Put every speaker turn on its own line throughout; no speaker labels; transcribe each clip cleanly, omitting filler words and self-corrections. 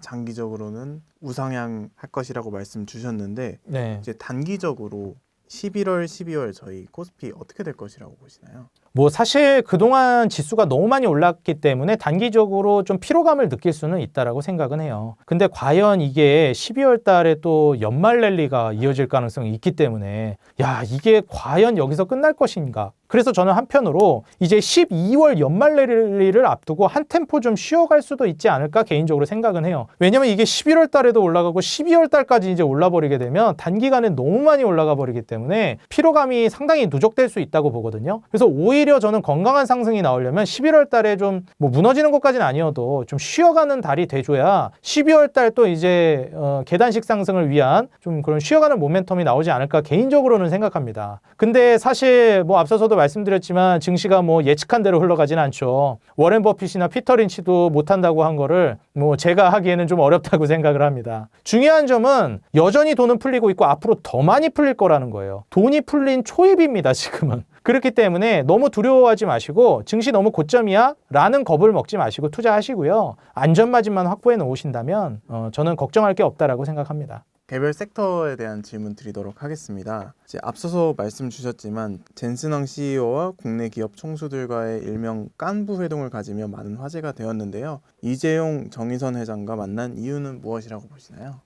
장기적으로는 우상향 할 것이라고 말씀 주셨는데
네.
이제 단기적으로 11월, 12월 저희 코스피 어떻게 될 것이라고 보시나요?
뭐 사실 그동안 지수가 너무 많이 올랐기 때문에 단기적으로 좀 피로감을 느낄 수는 있다라고 생각은 해요. 근데 과연 이게 12월 달에 또 연말 랠리가 이어질 가능성이 있기 때문에 야, 이게 과연 여기서 끝날 것인가? 그래서 저는 한편으로 이제 12월 연말 랠리를 앞두고 한 템포 좀 쉬어갈 수도 있지 않을까 개인적으로 생각은 해요. 왜냐면 이게 11월 달에도 올라가고 12월 달까지 이제 올라버리게 되면 단기간에 너무 많이 올라가 버리기 때문에 피로감이 상당히 누적될 수 있다고 보거든요. 그래서 오히려 저는 건강한 상승이 나오려면 11월 달에 좀 뭐 무너지는 것까지는 아니어도 좀 쉬어가는 달이 돼줘야 12월 달 또 이제 계단식 상승을 위한 좀 그런 쉬어가는 모멘텀이 나오지 않을까 개인적으로는 생각합니다. 근데 사실 뭐 앞서서도 말씀드렸지만 증시가 뭐 예측한 대로 흘러가진 않죠. 워렌 버핏이나 피터 린치도 못한다고 한 거를 뭐 제가 하기에는 좀 어렵다고 생각을 합니다. 중요한 점은 여전히 돈은 풀리고 있고 앞으로 더 많이 풀릴 거라는 거예요. 돈이 풀린 초입입니다, 지금은. 그렇기 때문에 너무 두려워하지 마시고 증시 너무 고점이야? 라는 겁을 먹지 마시고 투자하시고요. 안전마진만 확보해 놓으신다면 저는 걱정할 게 없다라고 생각합니다.
개별 섹터에 대한 질문 드리도록 하겠습니다. 이제 앞서서 말씀 주셨지만 젠슨왕 CEO와 국내 기업 총수들과의 일명 깐부 회동을 가지며 많은 화제가 되었는데요. 이재용 정의선 회장과 만난 이유는 무엇이라고 보시나요?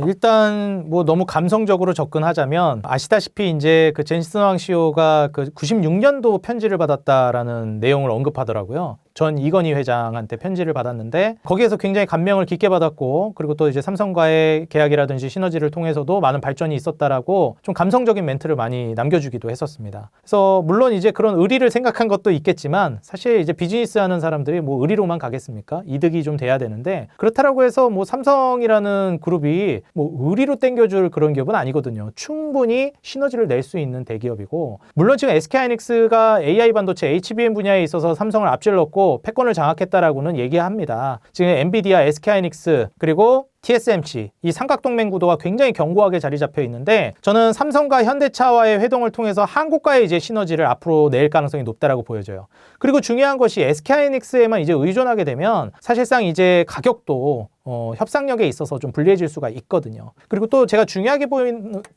일단 뭐 너무 감성적으로 접근하자면 아시다시피 이제 그 젠슨왕 CEO가 그 96년도 편지를 받았다라는 내용을 언급하더라고요. 전 이건희 회장한테 편지를 받았는데 거기에서 굉장히 감명을 깊게 받았고 그리고 또 이제 삼성과의 계약이라든지 시너지를 통해서도 많은 발전이 있었다라고 좀 감성적인 멘트를 많이 남겨주기도 했었습니다. 그래서 물론 이제 그런 의리를 생각한 것도 있겠지만 사실 이제 비즈니스 하는 사람들이 뭐 의리로만 가겠습니까? 이득이 좀 돼야 되는데 그렇다라고 해서 뭐 삼성이라는 그룹이 뭐 의리로 땡겨줄 그런 기업은 아니거든요. 충분히 시너지를 낼 수 있는 대기업이고 물론 지금 SK하이닉스가 AI 반도체 HBM 분야에 있어서 삼성을 앞질렀고 패권을 장악했다라고는 얘기합니다. 지금 엔비디아, SK하이닉스 그리고 TSMC 이 삼각동맹 구도가 굉장히 견고하게 자리 잡혀 있는데 저는 삼성과 현대차와의 회동을 통해서 한국과의 이제 시너지를 앞으로 낼 가능성이 높다라고 보여져요. 그리고 중요한 것이 SK하이닉스에만 이제 의존하게 되면 사실상 이제 가격도 협상력에 있어서 좀 불리해질 수가 있거든요. 그리고 또 제가 중요하게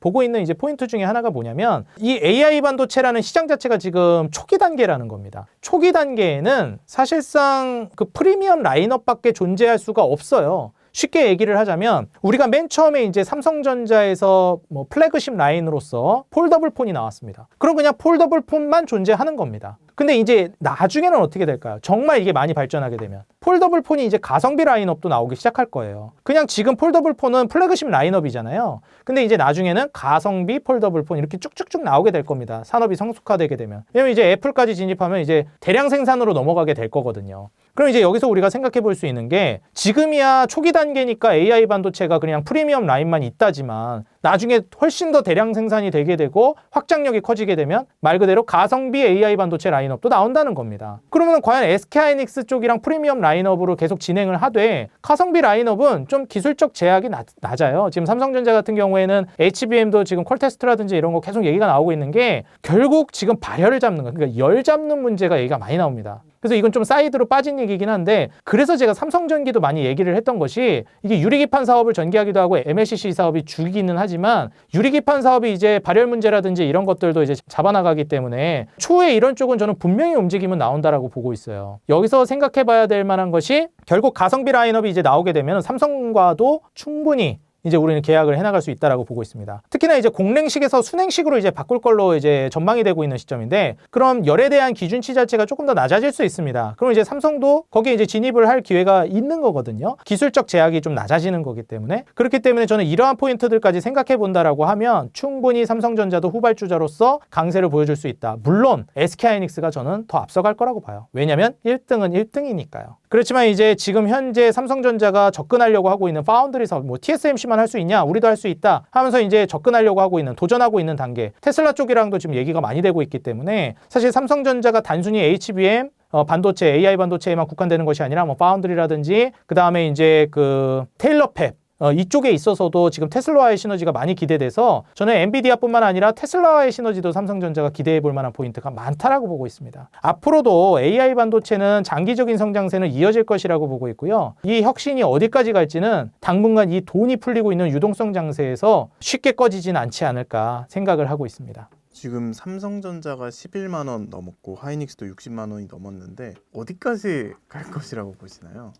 보고 있는 이제 포인트 중에 하나가 뭐냐면 이 AI 반도체라는 시장 자체가 지금 초기 단계라는 겁니다. 초기 단계에는 사실상 그 프리미엄 라인업밖에 존재할 수가 없어요. 쉽게 얘기를 하자면 우리가 맨 처음에 이제 삼성전자에서 뭐 플래그십 라인으로서 폴더블 폰이 나왔습니다. 그럼 그냥 폴더블 폰만 존재하는 겁니다. 근데 이제 나중에는 어떻게 될까요? 정말 이게 많이 발전하게 되면 폴더블 폰이 이제 가성비 라인업도 나오기 시작할 거예요. 그냥 지금 폴더블 폰은 플래그십 라인업이잖아요. 근데 이제 나중에는 가성비 폴더블 폰 이렇게 쭉쭉쭉 나오게 될 겁니다. 산업이 성숙화되게 되면. 왜냐면 이제 애플까지 진입하면 이제 대량 생산으로 넘어가게 될 거거든요. 그럼 이제 여기서 우리가 생각해 볼 수 있는 게 지금이야 초기 단계니까 AI 반도체가 그냥 프리미엄 라인만 있다지만 나중에 훨씬 더 대량 생산이 되게 되고 확장력이 커지게 되면 말 그대로 가성비 AI 반도체 라인업도 나온다는 겁니다. 그러면 과연 SK하이닉스 쪽이랑 프리미엄 라인업으로 계속 진행을 하되 가성비 라인업은 좀 기술적 제약이 낮아요. 지금 삼성전자 같은 경우에는 HBM도 지금 퀄테스트라든지 이런 거 계속 얘기가 나오고 있는 게 결국 지금 발열을 잡는 거, 그러니까 열 잡는 문제가 얘기가 많이 나옵니다. 그래서 이건 좀 사이드로 빠진 얘기긴 한데 그래서 제가 삼성전기도 많이 얘기를 했던 것이 이게 유리기판 사업을 전개하기도 하고 MLCC 사업이 주기는 하지만 유리기판 사업이 이제 발열 문제라든지 이런 것들도 이제 잡아나가기 때문에 추후에 이런 쪽은 저는 분명히 움직임은 나온다라고 보고 있어요. 여기서 생각해 봐야 될 만한 것이 결국 가성비 라인업이 이제 나오게 되면 삼성과도 충분히 이제 우리는 계약을 해나갈 수 있다라고 보고 있습니다. 특히나 이제 공랭식에서 순행식으로 이제 바꿀 걸로 이제 전망이 되고 있는 시점인데, 그럼 열에 대한 기준치 자체가 조금 더 낮아질 수 있습니다. 그럼 이제 삼성도 거기에 이제 진입을 할 기회가 있는 거거든요. 기술적 제약이 좀 낮아지는 거기 때문에. 그렇기 때문에 저는 이러한 포인트들까지 생각해 본다라고 하면 충분히 삼성전자도 후발주자로서 강세를 보여줄 수 있다. 물론 SK하이닉스가 저는 더 앞서갈 거라고 봐요. 왜냐면 1등은 1등이니까요. 그렇지만 이제 지금 현재 삼성전자가 접근하려고 하고 있는 파운드리 사업, 뭐 TSMC만 할 수 있냐? 우리도 할 수 있다 하면서 이제 접근하려고 하고 있는, 도전하고 있는 단계, 테슬라 쪽이랑도 지금 얘기가 많이 되고 있기 때문에 사실 삼성전자가 단순히 HBM 반도체, AI 반도체에만 국한되는 것이 아니라 뭐 파운드리라든지 그 다음에 이제 그 테일러팹, 이쪽에 있어서도 지금 테슬라와의 시너지가 많이 기대돼서 저는 엔비디아뿐만 아니라 테슬라와의 시너지도 삼성전자가 기대해 볼 만한 포인트가 많다라고 보고 있습니다. 앞으로도 AI 반도체는 장기적인 성장세는 이어질 것이라고 보고 있고요. 이 혁신이 어디까지 갈지는 당분간 이 돈이 풀리고 있는 유동성 장세에서 쉽게 꺼지진 않지 않을까 생각을 하고 있습니다.
지금 삼성전자가 11만 원 넘었고 하이닉스도 60만 원이 넘었는데 어디까지 갈 것이라고 보시나요?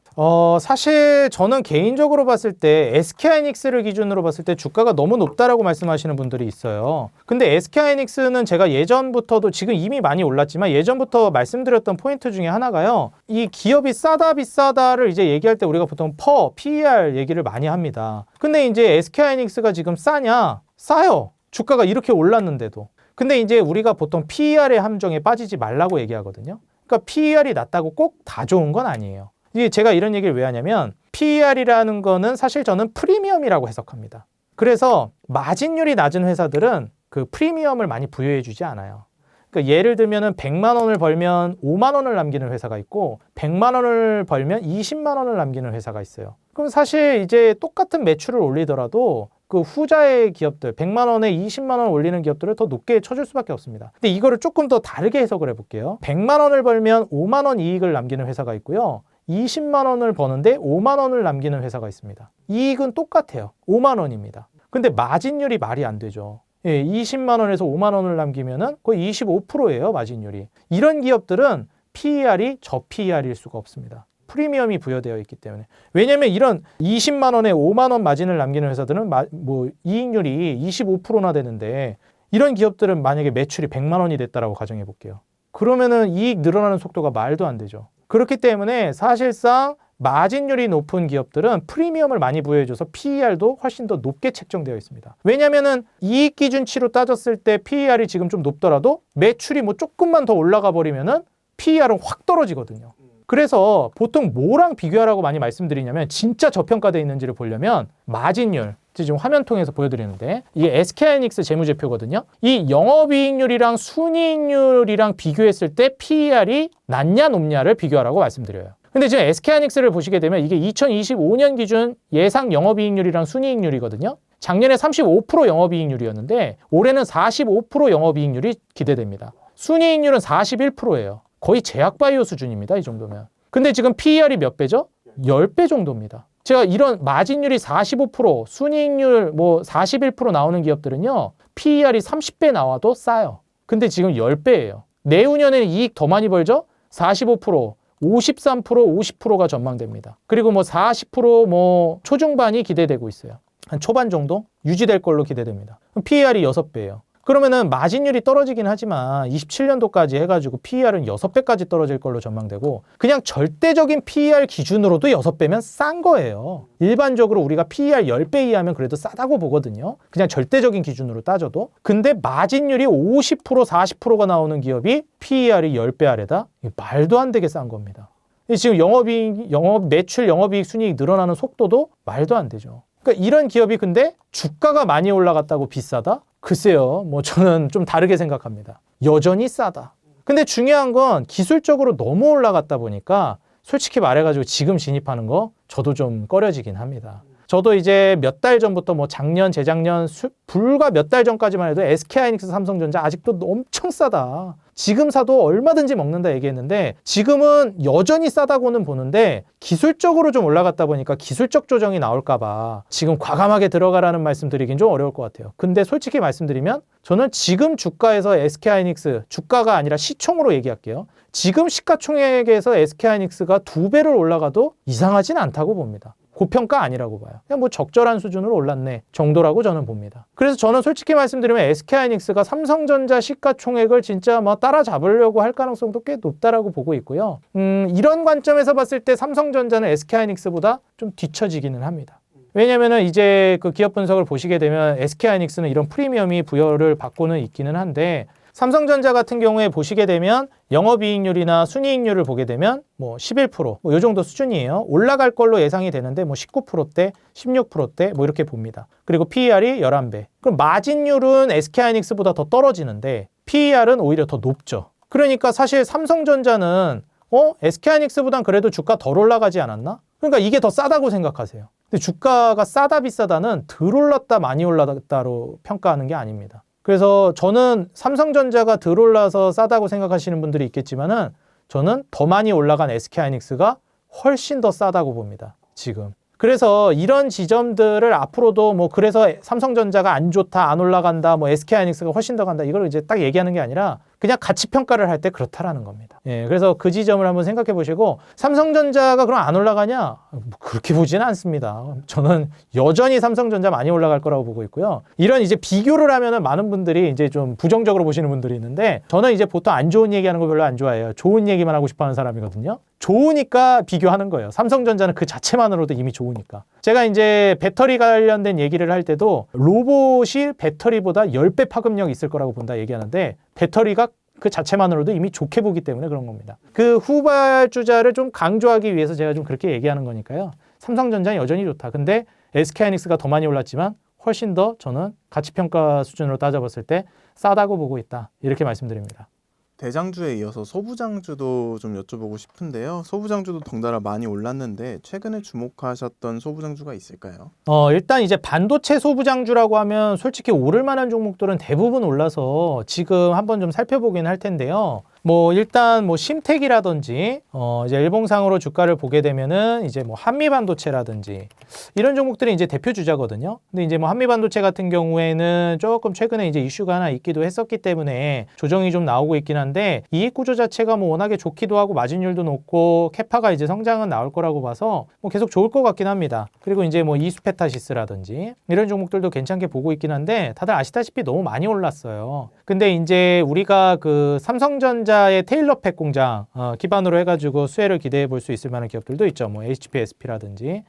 사실 저는 개인적으로 봤을 때 SK하이닉스를 기준으로 봤을 때 주가가 너무 높다라고 말씀하시는 분들이 있어요. 근데 SK하이닉스는 제가 예전부터도 지금 이미 많이 올랐지만 예전부터 말씀드렸던 포인트 중에 하나가요. 이 기업이 싸다 비싸다를 이제 얘기할 때 우리가 보통 PER 얘기를 많이 합니다. 근데 이제 SK하이닉스가 지금 싸냐? 싸요. 주가가 이렇게 올랐는데도. 근데 이제 우리가 보통 PER의 함정에 빠지지 말라고 얘기하거든요. 그러니까 PER이 낮다고 꼭 다 좋은 건 아니에요. 이게 제가 이런 얘기를 왜 하냐면 PER이라는 거는 사실 저는 프리미엄이라고 해석합니다. 그래서 마진율이 낮은 회사들은 그 프리미엄을 많이 부여해 주지 않아요. 그러니까 예를 들면은 100만 원을 벌면 5만 원을 남기는 회사가 있고 100만 원을 벌면 20만 원을 남기는 회사가 있어요. 그럼 사실 이제 똑같은 매출을 올리더라도 그 후자의 기업들 100만 원에 20만 원 올리는 기업들을 더 높게 쳐줄 수밖에 없습니다. 근데 이거를 조금 더 다르게 해석을 해볼게요. 100만 원을 벌면 5만 원 이익을 남기는 회사가 있고요. 20만 원을 버는데 5만 원을 남기는 회사가 있습니다. 이익은 똑같아요. 5만 원입니다. 근데 마진율이 말이 안 되죠. 예, 20만 원에서 5만 원을 남기면은 거의 25%예요, 마진율이. 이런 기업들은 PER이 저 PER일 수가 없습니다. 프리미엄이 부여되어 있기 때문에. 왜냐면 이런 20만 원에 5만 원 마진을 남기는 회사들은 이익률이 25%나 되는데 이런 기업들은 만약에 매출이 100만 원이 됐다라고 가정해 볼게요. 그러면은 이익 늘어나는 속도가 말도 안 되죠. 그렇기 때문에 사실상 마진율이 높은 기업들은 프리미엄을 많이 부여해줘서 PER도 훨씬 더 높게 책정되어 있습니다. 왜냐면은 이익 기준치로 따졌을 때 PER이 지금 좀 높더라도 매출이 뭐 조금만 더 올라가 버리면은 PER은 확 떨어지거든요. 그래서 보통 뭐랑 비교하라고 많이 말씀드리냐면 진짜 저평가되어 있는지를 보려면 마진율, 지금 화면 통해서 보여드리는데 이게 SK하이닉스 재무제표거든요. 이 영업이익률이랑 순이익률이랑 비교했을 때 PER이 낮냐 높냐를 비교하라고 말씀드려요. 근데 지금 SK하이닉스를 보시게 되면 이게 2025년 기준 예상 영업이익률이랑 순이익률이거든요. 작년에 35% 영업이익률이었는데 올해는 45% 영업이익률이 기대됩니다. 순이익률은 41%예요. 거의 제약바이오 수준입니다. 이 정도면. 근데 지금 PER이 몇 배죠? 10배 정도입니다. 제가 이런 마진율이 45%, 순이익률 41% 나오는 기업들은요. PER이 30배 나와도 싸요. 근데 지금 10배예요. 내후년에는 이익 더 많이 벌죠? 45%, 53%, 50%가 전망됩니다. 그리고 40% 초중반이 기대되고 있어요. 한 초반 정도 유지될 걸로 기대됩니다. PER이 6배예요. 그러면은 마진율이 떨어지긴 하지만 27년도까지 해가지고 PER은 6배까지 떨어질 걸로 전망되고 그냥 절대적인 PER 기준으로도 6배면 싼 거예요. 일반적으로 우리가 PER 10배 이하면 그래도 싸다고 보거든요. 그냥 절대적인 기준으로 따져도. 근데 마진율이 50%, 40%가 나오는 기업이 PER이 10배 아래다? 말도 안 되게 싼 겁니다. 지금 매출, 영업이익, 순이익 늘어나는 속도도 말도 안 되죠. 그러니까 이런 기업이 근데 주가가 많이 올라갔다고 비싸다? 글쎄요. 저는 좀 다르게 생각합니다. 여전히 싸다. 근데 중요한 건 기술적으로 너무 올라갔다 보니까 솔직히 말해가지고 지금 진입하는 거 저도 좀 꺼려지긴 합니다. 저도 이제 몇 달 전부터 작년, 재작년, 불과 몇 달 전까지만 해도 SK하이닉스, 삼성전자 아직도 엄청 싸다. 지금 사도 얼마든지 먹는다 얘기했는데 지금은 여전히 싸다고는 보는데 기술적으로 좀 올라갔다 보니까 기술적 조정이 나올까 봐 지금 과감하게 들어가라는 말씀 드리긴 좀 어려울 것 같아요. 근데 솔직히 말씀드리면 저는 지금 주가에서 SK하이닉스, 주가가 아니라 시총으로 얘기할게요. 지금 시가총액에서 SK하이닉스가 2배를 올라가도 이상하진 않다고 봅니다. 고평가 아니라고 봐요. 그냥 적절한 수준으로 올랐네 정도라고 저는 봅니다. 그래서 저는 솔직히 말씀드리면 SK하이닉스가 삼성전자 시가총액을 진짜 따라잡으려고 할 가능성도 꽤 높다라고 보고 있고요. 이런 관점에서 봤을 때 삼성전자는 SK하이닉스보다 좀 뒤처지기는 합니다. 왜냐면은 이제 그 기업 분석을 보시게 되면 SK하이닉스는 이런 프리미엄이 부여를 받고는 있기는 한데 삼성전자 같은 경우에 보시게 되면 영업이익률이나 순이익률을 보게 되면 11%, 이 정도 수준이에요. 올라갈 걸로 예상이 되는데 19%대, 16%대 이렇게 봅니다. 그리고 PER이 11배. 그럼 마진율은 SK하이닉스보다 더 떨어지는데 PER은 오히려 더 높죠. 그러니까 사실 삼성전자는 SK하이닉스보단 그래도 주가 덜 올라가지 않았나? 그러니까 이게 더 싸다고 생각하세요. 근데 주가가 싸다 비싸다는 덜 올랐다 많이 올랐다로 평가하는 게 아닙니다. 그래서 저는 삼성전자가 덜 올라서 싸다고 생각하시는 분들이 있겠지만은 저는 더 많이 올라간 SK하이닉스가 훨씬 더 싸다고 봅니다. 지금. 그래서 이런 지점들을 앞으로도 뭐 그래서 삼성전자가 안 좋다, 안 올라간다, 뭐 SK하이닉스가 훨씬 더 간다 이걸 이제 딱 얘기하는 게 아니라 그냥 가치 평가를 할 때 그렇다라는 겁니다. 예, 그래서 그 지점을 한번 생각해 보시고 삼성전자가 그럼 안 올라가냐? 뭐 그렇게 보지는 않습니다. 저는 여전히 삼성전자 많이 올라갈 거라고 보고 있고요. 이런 이제 비교를 하면은 많은 분들이 이제 좀 부정적으로 보시는 분들이 있는데 저는 이제 보통 안 좋은 얘기하는 거 별로 안 좋아해요. 좋은 얘기만 하고 싶어 하는 사람이거든요. 좋으니까 비교하는 거예요. 삼성전자는 그 자체만으로도 이미 좋으니까. 제가 이제 배터리 관련된 얘기를 할 때도 로봇이 배터리보다 10배 파급력이 있을 거라고 본다 얘기하는데 배터리가 그 자체만으로도 이미 좋게 보기 때문에 그런 겁니다. 그 후발주자를 좀 강조하기 위해서 제가 좀 그렇게 얘기하는 거니까요. 삼성전자는 여전히 좋다. 근데 SK하이닉스가 더 많이 올랐지만 훨씬 더 저는 가치평가 수준으로 따져봤을 때 싸다고 보고 있다. 이렇게 말씀드립니다.
대장주에 이어서 소부장주도 좀 여쭤보고 싶은데요. 소부장주도 덩달아 많이 올랐는데 최근에 주목하셨던 소부장주가 있을까요?
일단 이제 반도체 소부장주라고 하면 솔직히 오를 만한 종목들은 대부분 올라서 지금 한번 좀 살펴보긴 할 텐데요. 뭐 일단 뭐 심택이라든지 이제 일봉상으로 주가를 보게 되면은 이제 뭐 한미반도체라든지 이런 종목들이 이제 대표 주자거든요. 근데 이제 뭐 한미반도체 같은 경우에는 조금 최근에 이제 이슈가 하나 있기도 했었기 때문에 조정이 좀 나오고 있긴 한데 이익 구조 자체가 뭐 워낙에 좋기도 하고 마진율도 높고 캐파가 이제 성장은 나올 거라고 봐서 뭐 계속 좋을 것 같긴 합니다. 그리고 이제 뭐 이수페타시스라든지 이런 종목들도 괜찮게 보고 있긴 한데 다들 아시다시피 너무 많이 올랐어요. 근데 이제 우리가 그 삼성전자의 테일러팩 공장 기반으로 해가지고 수혜를 기대해 볼 수 있을 만한 기업들도 있죠. 뭐 HPSP라든지.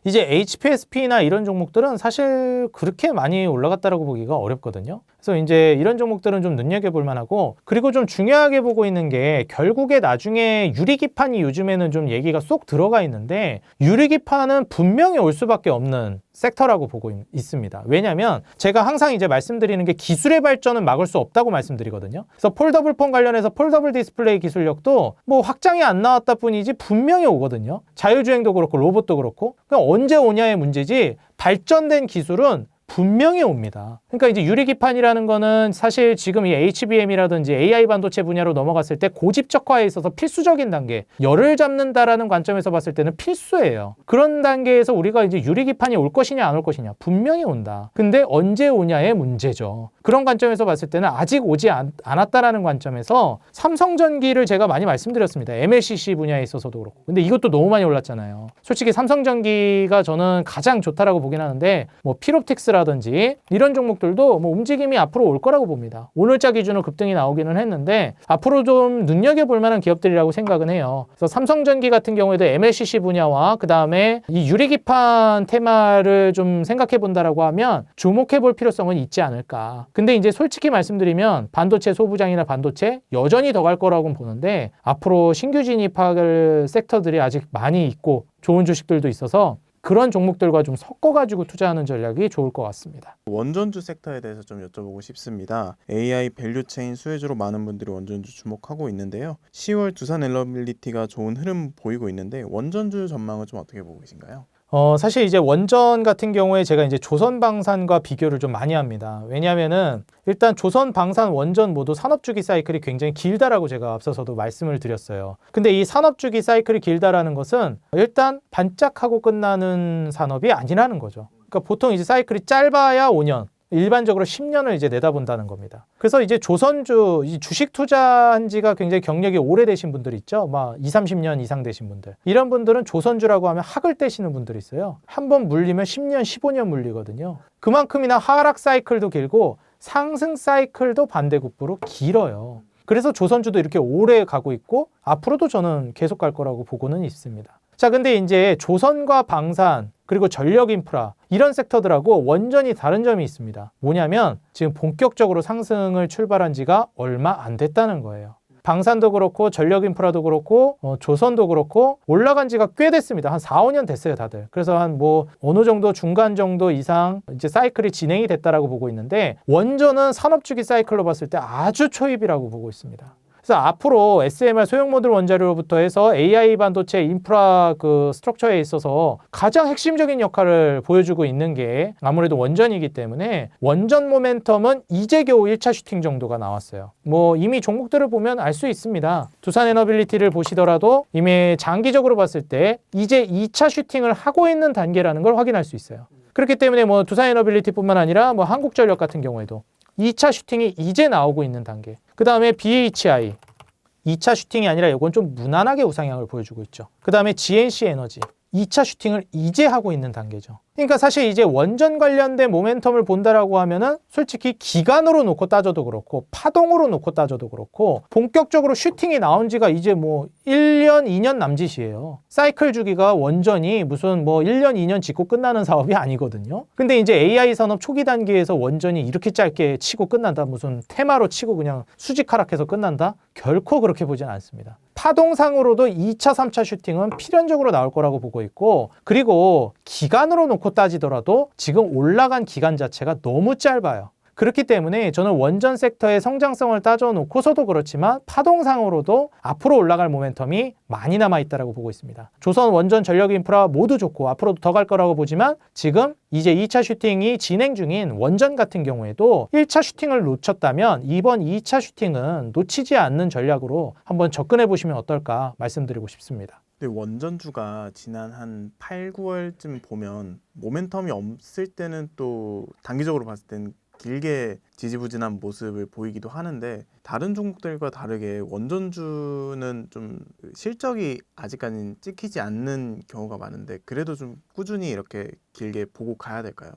이제 HPSP나 이런 종목들은 사실 그렇게 많이 올라갔다라고 보기가 어렵거든요. 그래서 이제 이런 종목들은 좀 눈여겨볼 만하고 그리고 좀 중요하게 보고 있는 게 결국에 나중에 유리기판이 요즘에는 좀 얘기가 쏙 들어가 있는데 유리기판은 분명히 올 수밖에 없는 섹터라고 보고 있습니다. 왜냐하면 제가 항상 이제 말씀드리는 게 기술의 발전은 막을 수 없다고 말씀드리거든요. 그래서 폴더블 폰 관련해서 폴더블 디스플레이 기술력도 뭐 확장이 안 나왔다 뿐이지 분명히 오거든요. 자율주행도 그렇고 로봇도 그렇고 그냥 언제 오냐의 문제지 발전된 기술은 분명히 옵니다. 그러니까 이제 유리기판이라는 거는 사실 지금 이 HBM이라든지 AI 반도체 분야로 넘어갔을 때 고집적화에 있어서 필수적인 단계, 열을 잡는다라는 관점에서 봤을 때는 필수예요. 그런 단계에서 우리가 이제 유리기판이 올 것이냐 안 올 것이냐 분명히 온다. 근데 언제 오냐의 문제죠. 그런 관점에서 봤을 때는 아직 오지 않았다라는 관점에서 삼성전기를 제가 많이 말씀드렸습니다. MLCC 분야에 있어서도 그렇고. 근데 이것도 너무 많이 올랐잖아요. 솔직히 삼성전기가 저는 가장 좋다라고 보긴 하는데 뭐 필옵틱스라든지 이런 종목들도 뭐 움직임이 앞으로 올 거라고 봅니다. 오늘자 기준으로 급등이 나오기는 했는데 앞으로 좀 눈여겨볼 만한 기업들이라고 생각은 해요. 그래서 삼성전기 같은 경우에도 MLCC 분야와 그 다음에 이 유리기판 테마를 좀 생각해 본다라고 하면 주목해 볼 필요성은 있지 않을까. 근데 이제 솔직히 말씀드리면 반도체 소부장이나 반도체 여전히 더 갈 거라고는 보는데 앞으로 신규 진입할 섹터들이 아직 많이 있고 좋은 주식들도 있어서 그런 종목들과 좀 섞어가지고 투자하는 전략이 좋을 것 같습니다.
원전주 섹터에 대해서 좀 여쭤보고 싶습니다. AI 밸류체인 수혜주로 많은 분들이 원전주 주목하고 있는데요. 10월 두산 엘러빌리티가 좋은 흐름 보이고 있는데 원전주 전망은 좀 어떻게 보고 계신가요?
사실 이제 원전 같은 경우에 제가 이제 조선방산과 비교를 좀 많이 합니다. 왜냐하면은 일단 조선방산 원전 모두 산업주기 사이클이 굉장히 길다라고 제가 앞서서도 말씀을 드렸어요. 근데 이 산업주기 사이클이 길다라는 것은 일단 반짝하고 끝나는 산업이 아니라는 거죠. 그러니까 보통 이제 사이클이 짧아야 5년. 일반적으로 10년을 이제 내다본다는 겁니다. 그래서 이제 조선주, 이 주식 투자한 지가 굉장히 경력이 오래되신 분들 있죠. 막 20, 30년 이상 되신 분들. 이런 분들은 조선주라고 하면 학을 떼시는 분들이 있어요. 한번 물리면 10년, 15년 물리거든요. 그만큼이나 하락 사이클도 길고 상승 사이클도 반대급부로 길어요. 그래서 조선주도 이렇게 오래 가고 있고 앞으로도 저는 계속 갈 거라고 보고는 있습니다. 자, 근데 이제 조선과 방산 그리고 전력 인프라 이런 섹터들하고 완전히 다른 점이 있습니다. 뭐냐면 지금 본격적으로 상승을 출발한 지가 얼마 안 됐다는 거예요. 방산도 그렇고 전력 인프라도 그렇고 조선도 그렇고 올라간 지가 꽤 됐습니다. 한 4, 5년 됐어요, 다들. 그래서 한 뭐 어느 정도 중간 정도 이상 이제 사이클이 진행이 됐다라고 보고 있는데 원전은 산업주기 사이클로 봤을 때 아주 초입이라고 보고 있습니다. 그래서 앞으로 SMR 소형 모듈 원자료부터 해서 AI 반도체 인프라 그 스트럭처에 있어서 가장 핵심적인 역할을 보여주고 있는 게 아무래도 원전이기 때문에 원전 모멘텀은 이제 겨우 1차 슈팅 정도가 나왔어요. 뭐 이미 종목들을 보면 알 수 있습니다. 두산 에너빌리티를 보시더라도 이미 장기적으로 봤을 때 이제 2차 슈팅을 하고 있는 단계라는 걸 확인할 수 있어요. 그렇기 때문에 뭐 두산 에너빌리티뿐만 아니라 뭐 한국전력 같은 경우에도 2차 슈팅이 이제 나오고 있는 단계. 그 다음에 BHI 2차 슈팅이 아니라 이건 좀 무난하게 우상향을 보여주고 있죠. 그 다음에 GNC 에너지 2차 슈팅을 이제 하고 있는 단계죠. 그러니까 사실 이제 원전 관련된 모멘텀을 본다라고 하면은 솔직히 기간으로 놓고 따져도 그렇고 파동으로 놓고 따져도 그렇고 본격적으로 슈팅이 나온 지가 이제 뭐 1년, 2년 남짓이에요. 사이클 주기가 원전이 무슨 뭐 1년, 2년 짓고 끝나는 사업이 아니거든요. 근데 이제 AI 산업 초기 단계에서 원전이 이렇게 짧게 치고 끝난다. 무슨 테마로 치고 그냥 수직 하락해서 끝난다? 결코 그렇게 보진 않습니다. 파동상으로도 2차, 3차 슈팅은 필연적으로 나올 거라고 보고 있고 그리고 기간으로 놓고 따지더라도 지금 올라간 기간 자체가 너무 짧아요. 그렇기 때문에 저는 원전 섹터의 성장성을 따져놓고서도 그렇지만 파동상으로도 앞으로 올라갈 모멘텀이 많이 남아있다고 보고 있습니다. 조선 원전 전력 인프라 모두 좋고 앞으로도 더 갈 거라고 보지만 지금 이제 2차 슈팅이 진행 중인 원전 같은 경우에도 1차 슈팅을 놓쳤다면 이번 2차 슈팅은 놓치지 않는 전략으로 한번 접근해 보시면 어떨까 말씀드리고 싶습니다.
근데 원전주가 지난 한 8, 9월쯤 보면 모멘텀이 없을 때는 또 단기적으로 봤을 땐 길게 지지부진한 모습을 보이기도 하는데 다른 종목들과 다르게 원전주는 좀 실적이 아직까지는 찍히지 않는 경우가 많은데 그래도 좀 꾸준히 이렇게 길게 보고 가야 될까요?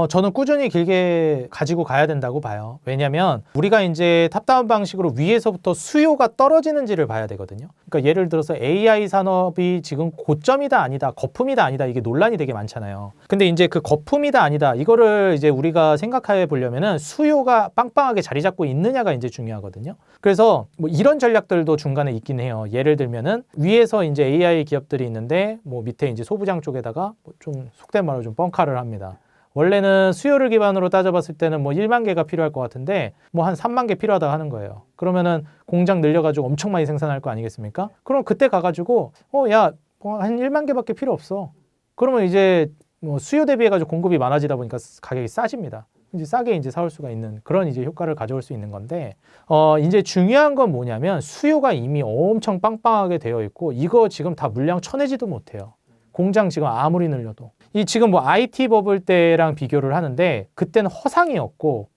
저는 꾸준히 길게 가지고 가야 된다고 봐요. 왜냐면 우리가 이제 탑다운 방식으로 위에서부터 수요가 떨어지는지를 봐야 되거든요. 그러니까 예를 들어서 AI 산업이 지금 고점이다 아니다, 거품이다 아니다 이게 논란이 되게 많잖아요. 근데 이제 그 거품이다 아니다 이거를 이제 우리가 생각해 보려면은 수요가 빵빵하게 자리 잡고 있느냐가 이제 중요하거든요. 그래서 뭐 이런 전략들도 중간에 있긴 해요. 예를 들면은 위에서 이제 AI 기업들이 있는데 뭐 밑에 이제 소부장 쪽에다가 뭐좀 속된 말로 좀 뻥카를 합니다. 원래는 수요를 기반으로 따져봤을 때는 뭐 1만 개가 필요할 것 같은데 뭐 한 3만 개 필요하다고 하는 거예요. 그러면은 공장 늘려가지고 엄청 많이 생산할 거 아니겠습니까? 그럼 그때 가가지고 야, 뭐 한 1만 개밖에 필요 없어. 그러면 이제 뭐 수요 대비해가지고 공급이 많아지다 보니까 가격이 싸집니다. 이제 싸게 이제 사올 수가 있는 그런 이제 효과를 가져올 수 있는 건데 이제 중요한 건 뭐냐면 수요가 이미 엄청 빵빵하게 되어 있고 이거 지금 다 물량 쳐내지도 못해요. 공장 지금 아무리 늘려도 이 지금 뭐 IT 버블 때랑 비교를 하는데 그때는 허상이었고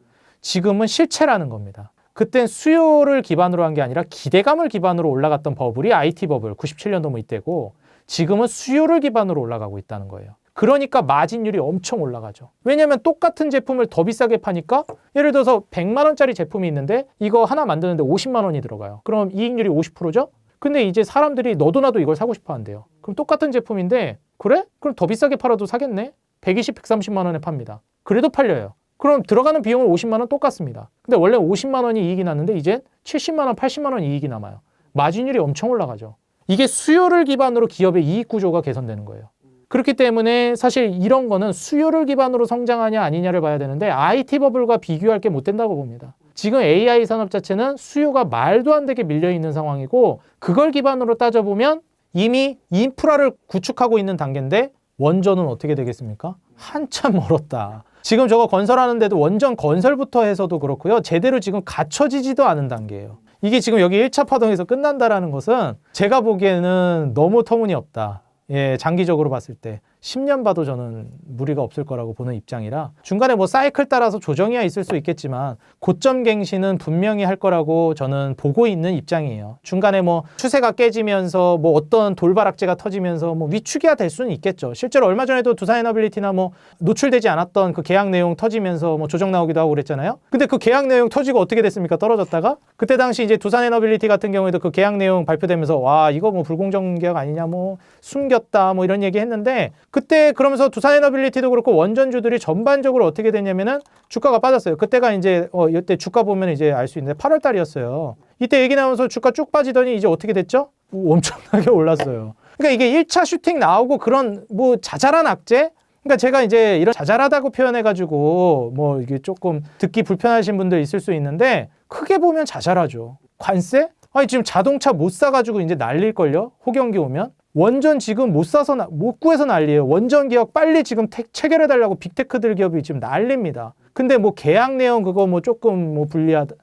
지금은 실체라는 겁니다. 그땐 수요를 기반으로 한 게 아니라 기대감을 기반으로 올라갔던 버블이 IT 버블 97년도 뭐 이때고 지금은 수요를 기반으로 올라가고 있다는 거예요. 그러니까 마진율이 엄청 올라가죠. 왜냐하면 똑같은 제품을 더 비싸게 파니까 예를 들어서 100만 원짜리 제품이 있는데 이거 하나 만드는데 50만 원이 들어가요. 그럼 이익률이 50%죠? 근데 이제 사람들이 너도 나도 이걸 사고 싶어 한대요. 그럼 똑같은 제품인데 그래? 그럼 더 비싸게 팔아도 사겠네? 120, 130만 원에 팝니다. 그래도 팔려요. 그럼 들어가는 비용은 50만 원 똑같습니다. 근데 원래 50만 원이 이익이 났는데 이제 70만 원, 80만 원 이익이 남아요. 마진율이 엄청 올라가죠. 이게 수요를 기반으로 기업의 이익 구조가 개선되는 거예요. 그렇기 때문에 사실 이런 거는 수요를 기반으로 성장하냐 아니냐를 봐야 되는데 IT 버블과 비교할 게 못 된다고 봅니다. 지금 AI 산업 자체는 수요가 말도 안 되게 밀려있는 상황이고 그걸 기반으로 따져보면 이미 인프라를 구축하고 있는 단계인데 원전은 어떻게 되겠습니까? 한참 멀었다. 지금 저거 건설하는데도 원전 건설부터 해서도 그렇고요. 제대로 지금 갖춰지지도 않은 단계예요. 이게 지금 여기 1차 파동에서 끝난다라는 것은 제가 보기에는 너무 터무니없다. 예, 장기적으로 봤을 때 10년 봐도 저는 무리가 없을 거라고 보는 입장이라 중간에 뭐 사이클 따라서 조정이야 있을 수 있겠지만 고점 갱신은 분명히 할 거라고 저는 보고 있는 입장이에요. 중간에 뭐 추세가 깨지면서 뭐 어떤 돌발악재가 터지면서 뭐 위축이야 될 수는 있겠죠. 실제로 얼마 전에도 두산에너빌리티나 뭐 노출되지 않았던 그 계약 내용 터지면서 뭐 조정 나오기도 하고 그랬잖아요. 근데 그 계약 내용 터지고 어떻게 됐습니까? 떨어졌다가 그때 당시 이제 두산에너빌리티 같은 경우에도 그 계약 내용 발표되면서 와 이거 뭐 불공정 계약 아니냐 뭐 숨겼다 뭐 이런 얘기 했는데 그때 그러면서 두산에너빌리티도 그렇고 원전주들이 전반적으로 어떻게 됐냐면은 주가가 빠졌어요. 그때가 이제 이때 주가 보면 이제 알 수 있는데 8월 달이었어요. 이때 얘기 나오면서 주가 쭉 빠지더니 이제 어떻게 됐죠? 엄청나게 올랐어요. 그러니까 이게 1차 슈팅 나오고 그런 뭐 자잘한 악재? 그러니까 제가 이제 이런 자잘하다고 표현해가지고 뭐 이게 조금 듣기 불편하신 분들 있을 수 있는데 크게 보면 자잘하죠. 관세? 아니 지금 자동차 못 사가지고 이제 난릴걸요? 호경기 오면? 원전 지금 못 사서 못 구해서 난리예요. 원전 기업 빨리 지금 체결해달라고 빅테크들 기업이 지금 난립니다. 근데 뭐 계약 내용 그거 뭐 조금 뭐 불리하다.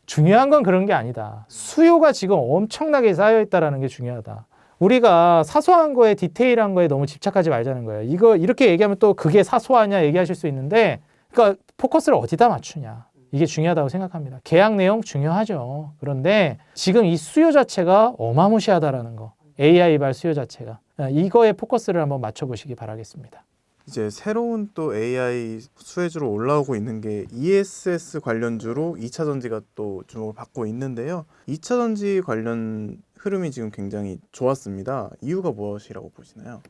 중요한 건 그런 게 아니다. 수요가 지금 엄청나게 쌓여있다라는 게 중요하다. 우리가 사소한 거에 디테일한 거에 너무 집착하지 말자는 거예요. 이거 이렇게 얘기하면 또 그게 사소하냐 얘기하실 수 있는데 그러니까 포커스를 어디다 맞추냐. 이게 중요하다고 생각합니다. 계약 내용 중요하죠. 그런데 지금 이 수요 자체가 어마무시하다라는 거. AI발 수요 자체가. 이거에 포커스를 한번 맞춰보시기 바라겠습니다.
이제 새로운 또 AI 수혜주로 올라오고 있는 게 ESS 관련주로 2차 전지가 또 주목을 받고 있는데요. 2차 전지 관련 흐름이 지금 굉장히 좋았습니다. 이유가 무엇이라고 보시나요?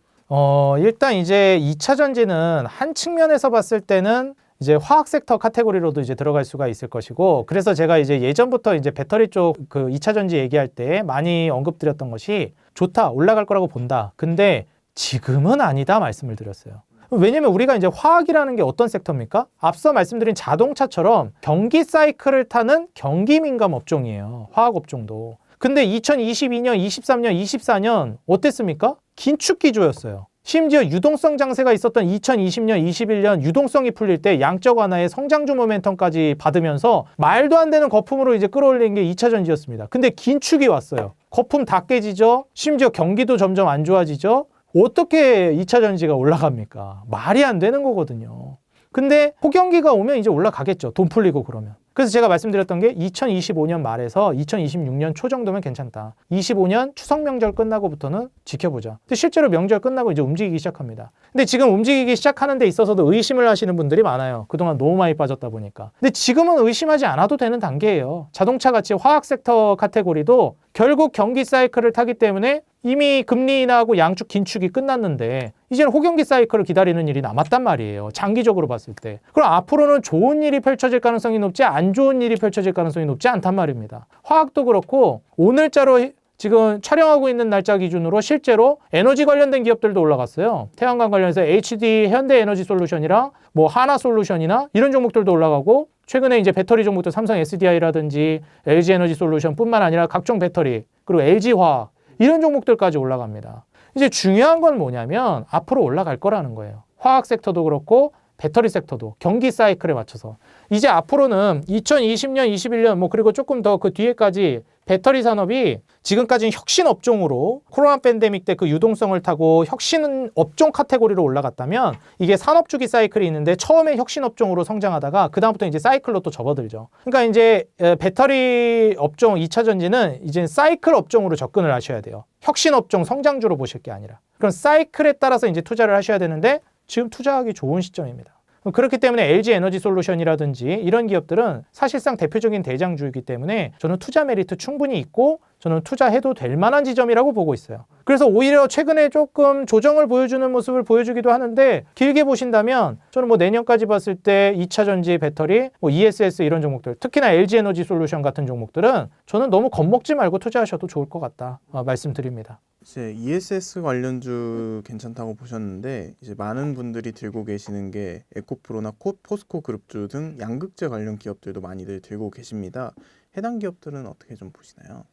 일단 이제 2차 전지는 한 측면에서 봤을 때는 이제 화학 섹터 카테고리로도 이제 들어갈 수가 있을 것이고, 그래서 제가 이제 예전부터 이제 배터리 쪽 그 2차 전지 얘기할 때 많이 언급드렸던 것이 좋다, 올라갈 거라고 본다. 근데 지금은 아니다 말씀을 드렸어요. 왜냐면 우리가 이제 화학이라는 게 어떤 섹터입니까? 앞서 말씀드린 자동차처럼 경기 사이클을 타는 경기 민감 업종이에요. 화학 업종도. 근데 2022년, 23년, 24년 어땠습니까? 긴축 기조였어요. 심지어 유동성 장세가 있었던 2020년, 21년 유동성이 풀릴 때 양적 완화의 성장주 모멘텀까지 받으면서 말도 안 되는 거품으로 이제 끌어올린 게 2차 전지였습니다. 근데 긴축이 왔어요. 거품 다 깨지죠? 심지어 경기도 점점 안 좋아지죠? 어떻게 2차 전지가 올라갑니까? 말이 안 되는 거거든요. 근데 호경기가 오면 이제 올라가겠죠. 돈 풀리고 그러면. 그래서 제가 말씀드렸던 게 2025년 말에서 2026년 초 정도면 괜찮다. 25년 추석 명절 끝나고부터는 지켜보자. 근데 실제로 명절 끝나고 이제 움직이기 시작합니다. 근데 지금 움직이기 시작하는 데 있어서도 의심을 하시는 분들이 많아요. 그동안 너무 많이 빠졌다 보니까. 근데 지금은 의심하지 않아도 되는 단계예요. 자동차 같이 화학 섹터 카테고리도 결국 경기 사이클을 타기 때문에 이미 금리 인하하고 양축 긴축이 끝났는데 이제는 호경기 사이클을 기다리는 일이 남았단 말이에요. 장기적으로 봤을 때. 그럼 앞으로는 좋은 일이 펼쳐질 가능성이 높지 안 좋은 일이 펼쳐질 가능성이 높지 않단 말입니다. 화학도 그렇고 오늘자로 지금 촬영하고 있는 날짜 기준으로 실제로 에너지 관련된 기업들도 올라갔어요. 태양광 관련해서 HD 현대에너지솔루션이랑 뭐 하나솔루션이나 이런 종목들도 올라가고, 최근에 이제 배터리 종목들 삼성 SDI라든지 LG에너지솔루션 뿐만 아니라 각종 배터리, 그리고 LG화학 이런 종목들까지 올라갑니다. 이제 중요한 건 뭐냐면 앞으로 올라갈 거라는 거예요. 화학 섹터도 그렇고 배터리 섹터도 경기 사이클에 맞춰서 이제 앞으로는 2020년, 21년 뭐 그리고 조금 더 그 뒤에까지 배터리 산업이 지금까지는 혁신 업종으로 코로나 팬데믹 때 그 유동성을 타고 혁신 업종 카테고리로 올라갔다면 이게 산업 주기 사이클이 있는데 처음에 혁신 업종으로 성장하다가 그다음부터 이제 사이클로 또 접어들죠. 그러니까 이제 배터리 업종 2차 전지는 이제 사이클 업종으로 접근을 하셔야 돼요. 혁신 업종 성장주로 보실 게 아니라. 그럼 사이클에 따라서 이제 투자를 하셔야 되는데 지금 투자하기 좋은 시점입니다. 그렇기 때문에 LG에너지솔루션이라든지 이런 기업들은 사실상 대표적인 대장주이기 때문에 저는 투자 메리트 충분히 있고 저는 투자해도 될 만한 지점이라고 보고 있어요. 그래서 오히려 최근에 조금 조정을 보여주는 모습을 보여주기도 하는데 길게 보신다면 저는 뭐 내년까지 봤을 때 2차 전지 배터리, 뭐 ESS 이런 종목들, 특히나 LG에너지솔루션 같은 종목들은 저는 너무 겁먹지 말고 투자하셔도 좋을 것 같다 말씀드립니다.
이제 ESS 관련주 괜찮다고 보셨는데 이제 많은 분들이 들고 계시는 게 에코프로나 포스코 그룹주 등 양극재 관련 기업들도 많이들 들고 계십니다. 해당 기업들은 어떻게 좀 보시나요?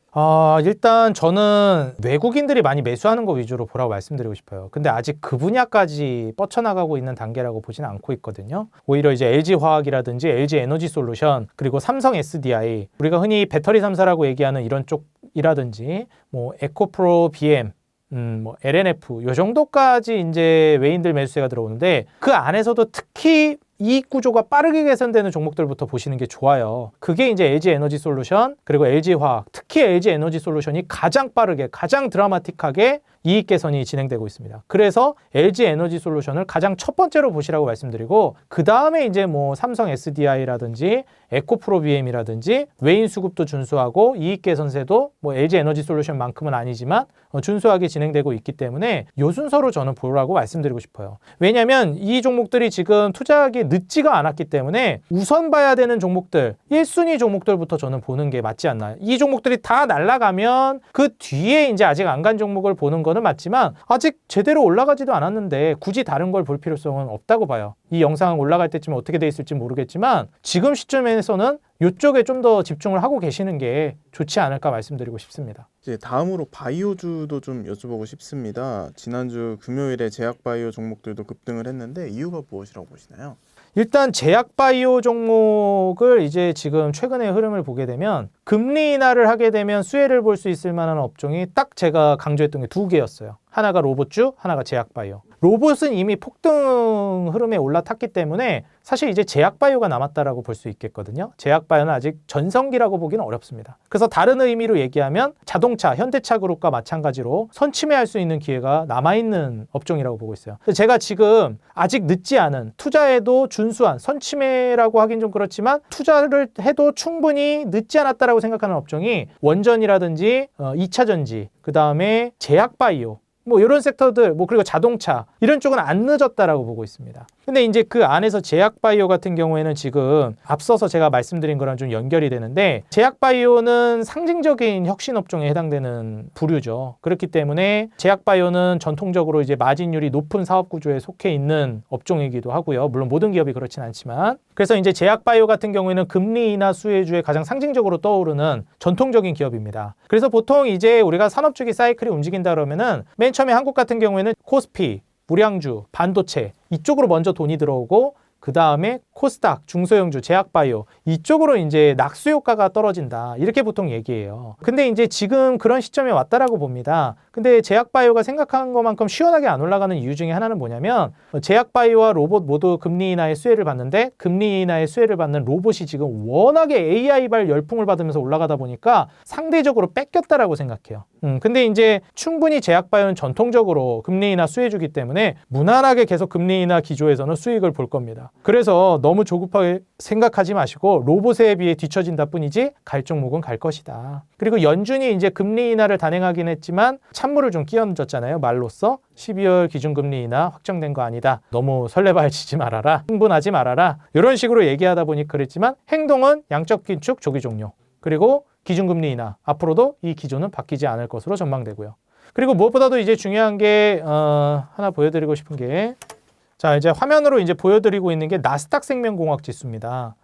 일단 저는 외국인들이 많이 매수하는 거 위주로 보라고 말씀드리고 싶어요. 근데 아직 그 분야까지 뻗쳐나가고 있는 단계라고 보지는 않고 있거든요. 오히려 이제 LG화학이라든지 LG에너지솔루션 그리고 삼성 SDI, 우리가 흔히 배터리 3사라고 얘기하는 이런 쪽이라든지 뭐 에코프로 BM, 뭐 LNF 요 정도까지 이제 외인들 매수세가 들어오는데 그 안에서도 특히 이익 구조가 빠르게 개선되는 종목들부터 보시는 게 좋아요. 그게 이제 LG에너지솔루션 그리고 LG화학, 특히 LG에너지솔루션이 가장 빠르게 가장 드라마틱하게 이익 개선이 진행되고 있습니다. 그래서 LG에너지솔루션을 가장 첫 번째로 보시라고 말씀드리고 그 다음에 이제 뭐 삼성 SDI라든지 에코프로 BM이라든지 외인 수급도 준수하고 이익 개선세도 뭐 LG에너지솔루션만큼은 아니지만 준수하게 진행되고 있기 때문에 요 순서로 저는 보라고 말씀드리고 싶어요. 왜냐하면 이 종목들이 지금 투자하기 늦지가 않았기 때문에 우선 봐야 되는 종목들 1순위 종목들부터 저는 보는 게 맞지 않나요? 이 종목들이 다 날아가면 그 뒤에 이제 아직 안 간 종목을 보는 거는 맞지만 아직 제대로 올라가지도 않았는데 굳이 다른 걸 볼 필요성은 없다고 봐요. 이 영상 올라갈 때쯤 어떻게 돼 있을지 모르겠지만 지금 시점에서는 이쪽에 좀 더 집중을 하고 계시는 게 좋지 않을까 말씀드리고 싶습니다.
이제 다음으로 바이오주도 좀 여쭤보고 싶습니다. 지난주 금요일에 제약바이오 종목들도 급등을 했는데 이유가 무엇이라고 보시나요?
일단 제약바이오 종목을 이제 지금 최근의 흐름을 보게 되면 금리 인하를 하게 되면 수혜를 볼 수 있을 만한 업종이 딱 제가 강조했던 게 두 개였어요. 하나가 로봇주, 하나가 제약바이오. 로봇은 이미 폭등 흐름에 올라탔기 때문에 사실 이제 제약바이오가 남았다라고 볼 수 있겠거든요. 제약바이오는 아직 전성기라고 보기는 어렵습니다. 그래서 다른 의미로 얘기하면 자동차, 현대차 그룹과 마찬가지로 선취매할 수 있는 기회가 남아있는 업종이라고 보고 있어요. 제가 지금 아직 늦지 않은 투자에도 준수한 선취매라고 하긴 좀 그렇지만 투자를 해도 충분히 늦지 않았다라고 생각하는 업종이 원전이라든지 2차 전지, 그 다음에 제약바이오, 뭐 이런 섹터들, 뭐 그리고 자동차 이런 쪽은 안 늦었다라고 보고 있습니다. 근데 이제 그 안에서 제약바이오 같은 경우에는 지금 앞서서 제가 말씀드린 거랑 좀 연결이 되는데 제약바이오는 상징적인 혁신업종에 해당되는 부류죠. 그렇기 때문에 제약바이오는 전통적으로 이제 마진율이 높은 사업구조에 속해 있는 업종이기도 하고요. 물론 모든 기업이 그렇진 않지만 그래서 이제 제약바이오 같은 경우에는 금리 인하 수혜주에 가장 상징적으로 떠오르는 전통적인 기업입니다. 그래서 보통 이제 우리가 산업주기 사이클이 움직인다 그러면은 맨 처음에 한국 같은 경우에는 코스피, 무량주, 반도체 이쪽으로 먼저 돈이 들어오고 그 다음에 코스닥, 중소형주, 제약바이오 이쪽으로 이제 낙수 효과가 떨어진다 이렇게 보통 얘기해요. 근데 이제 지금 그런 시점에 왔다라고 봅니다. 근데 제약바이오가 생각한 것만큼 시원하게 안 올라가는 이유 중에 하나는 뭐냐면 제약바이오와 로봇 모두 금리 인하의 수혜를 받는데 금리 인하의 수혜를 받는 로봇이 지금 워낙에 AI발 열풍을 받으면서 올라가다 보니까 상대적으로 뺏겼다라고 생각해요. 근데 이제 충분히 제약바이오는 전통적으로 금리 인하 수혜주기 때문에 무난하게 계속 금리 인하 기조에서는 수익을 볼 겁니다. 그래서 너무 조급하게 생각하지 마시고 로봇에 비해 뒤처진다 뿐이지 갈 종목은 갈 것이다. 그리고 연준이 이제 금리 인하를 단행하긴 했지만 찬물을 좀 끼얹었잖아요. 말로써 12월 기준금리 인하 확정된 거 아니다. 너무 설레발치지 말아라. 흥분하지 말아라. 이런 식으로 얘기하다 보니 그랬지만 행동은 양적 긴축 조기 종료. 그리고 기준금리 인하. 앞으로도 이 기조는 바뀌지 않을 것으로 전망되고요. 그리고 무엇보다도 이제 중요한 게 하나 보여드리고 싶은 게 자, 이제 화면으로 이제 보여드리고 있는 게 나스닥 생명공학 지수입니다.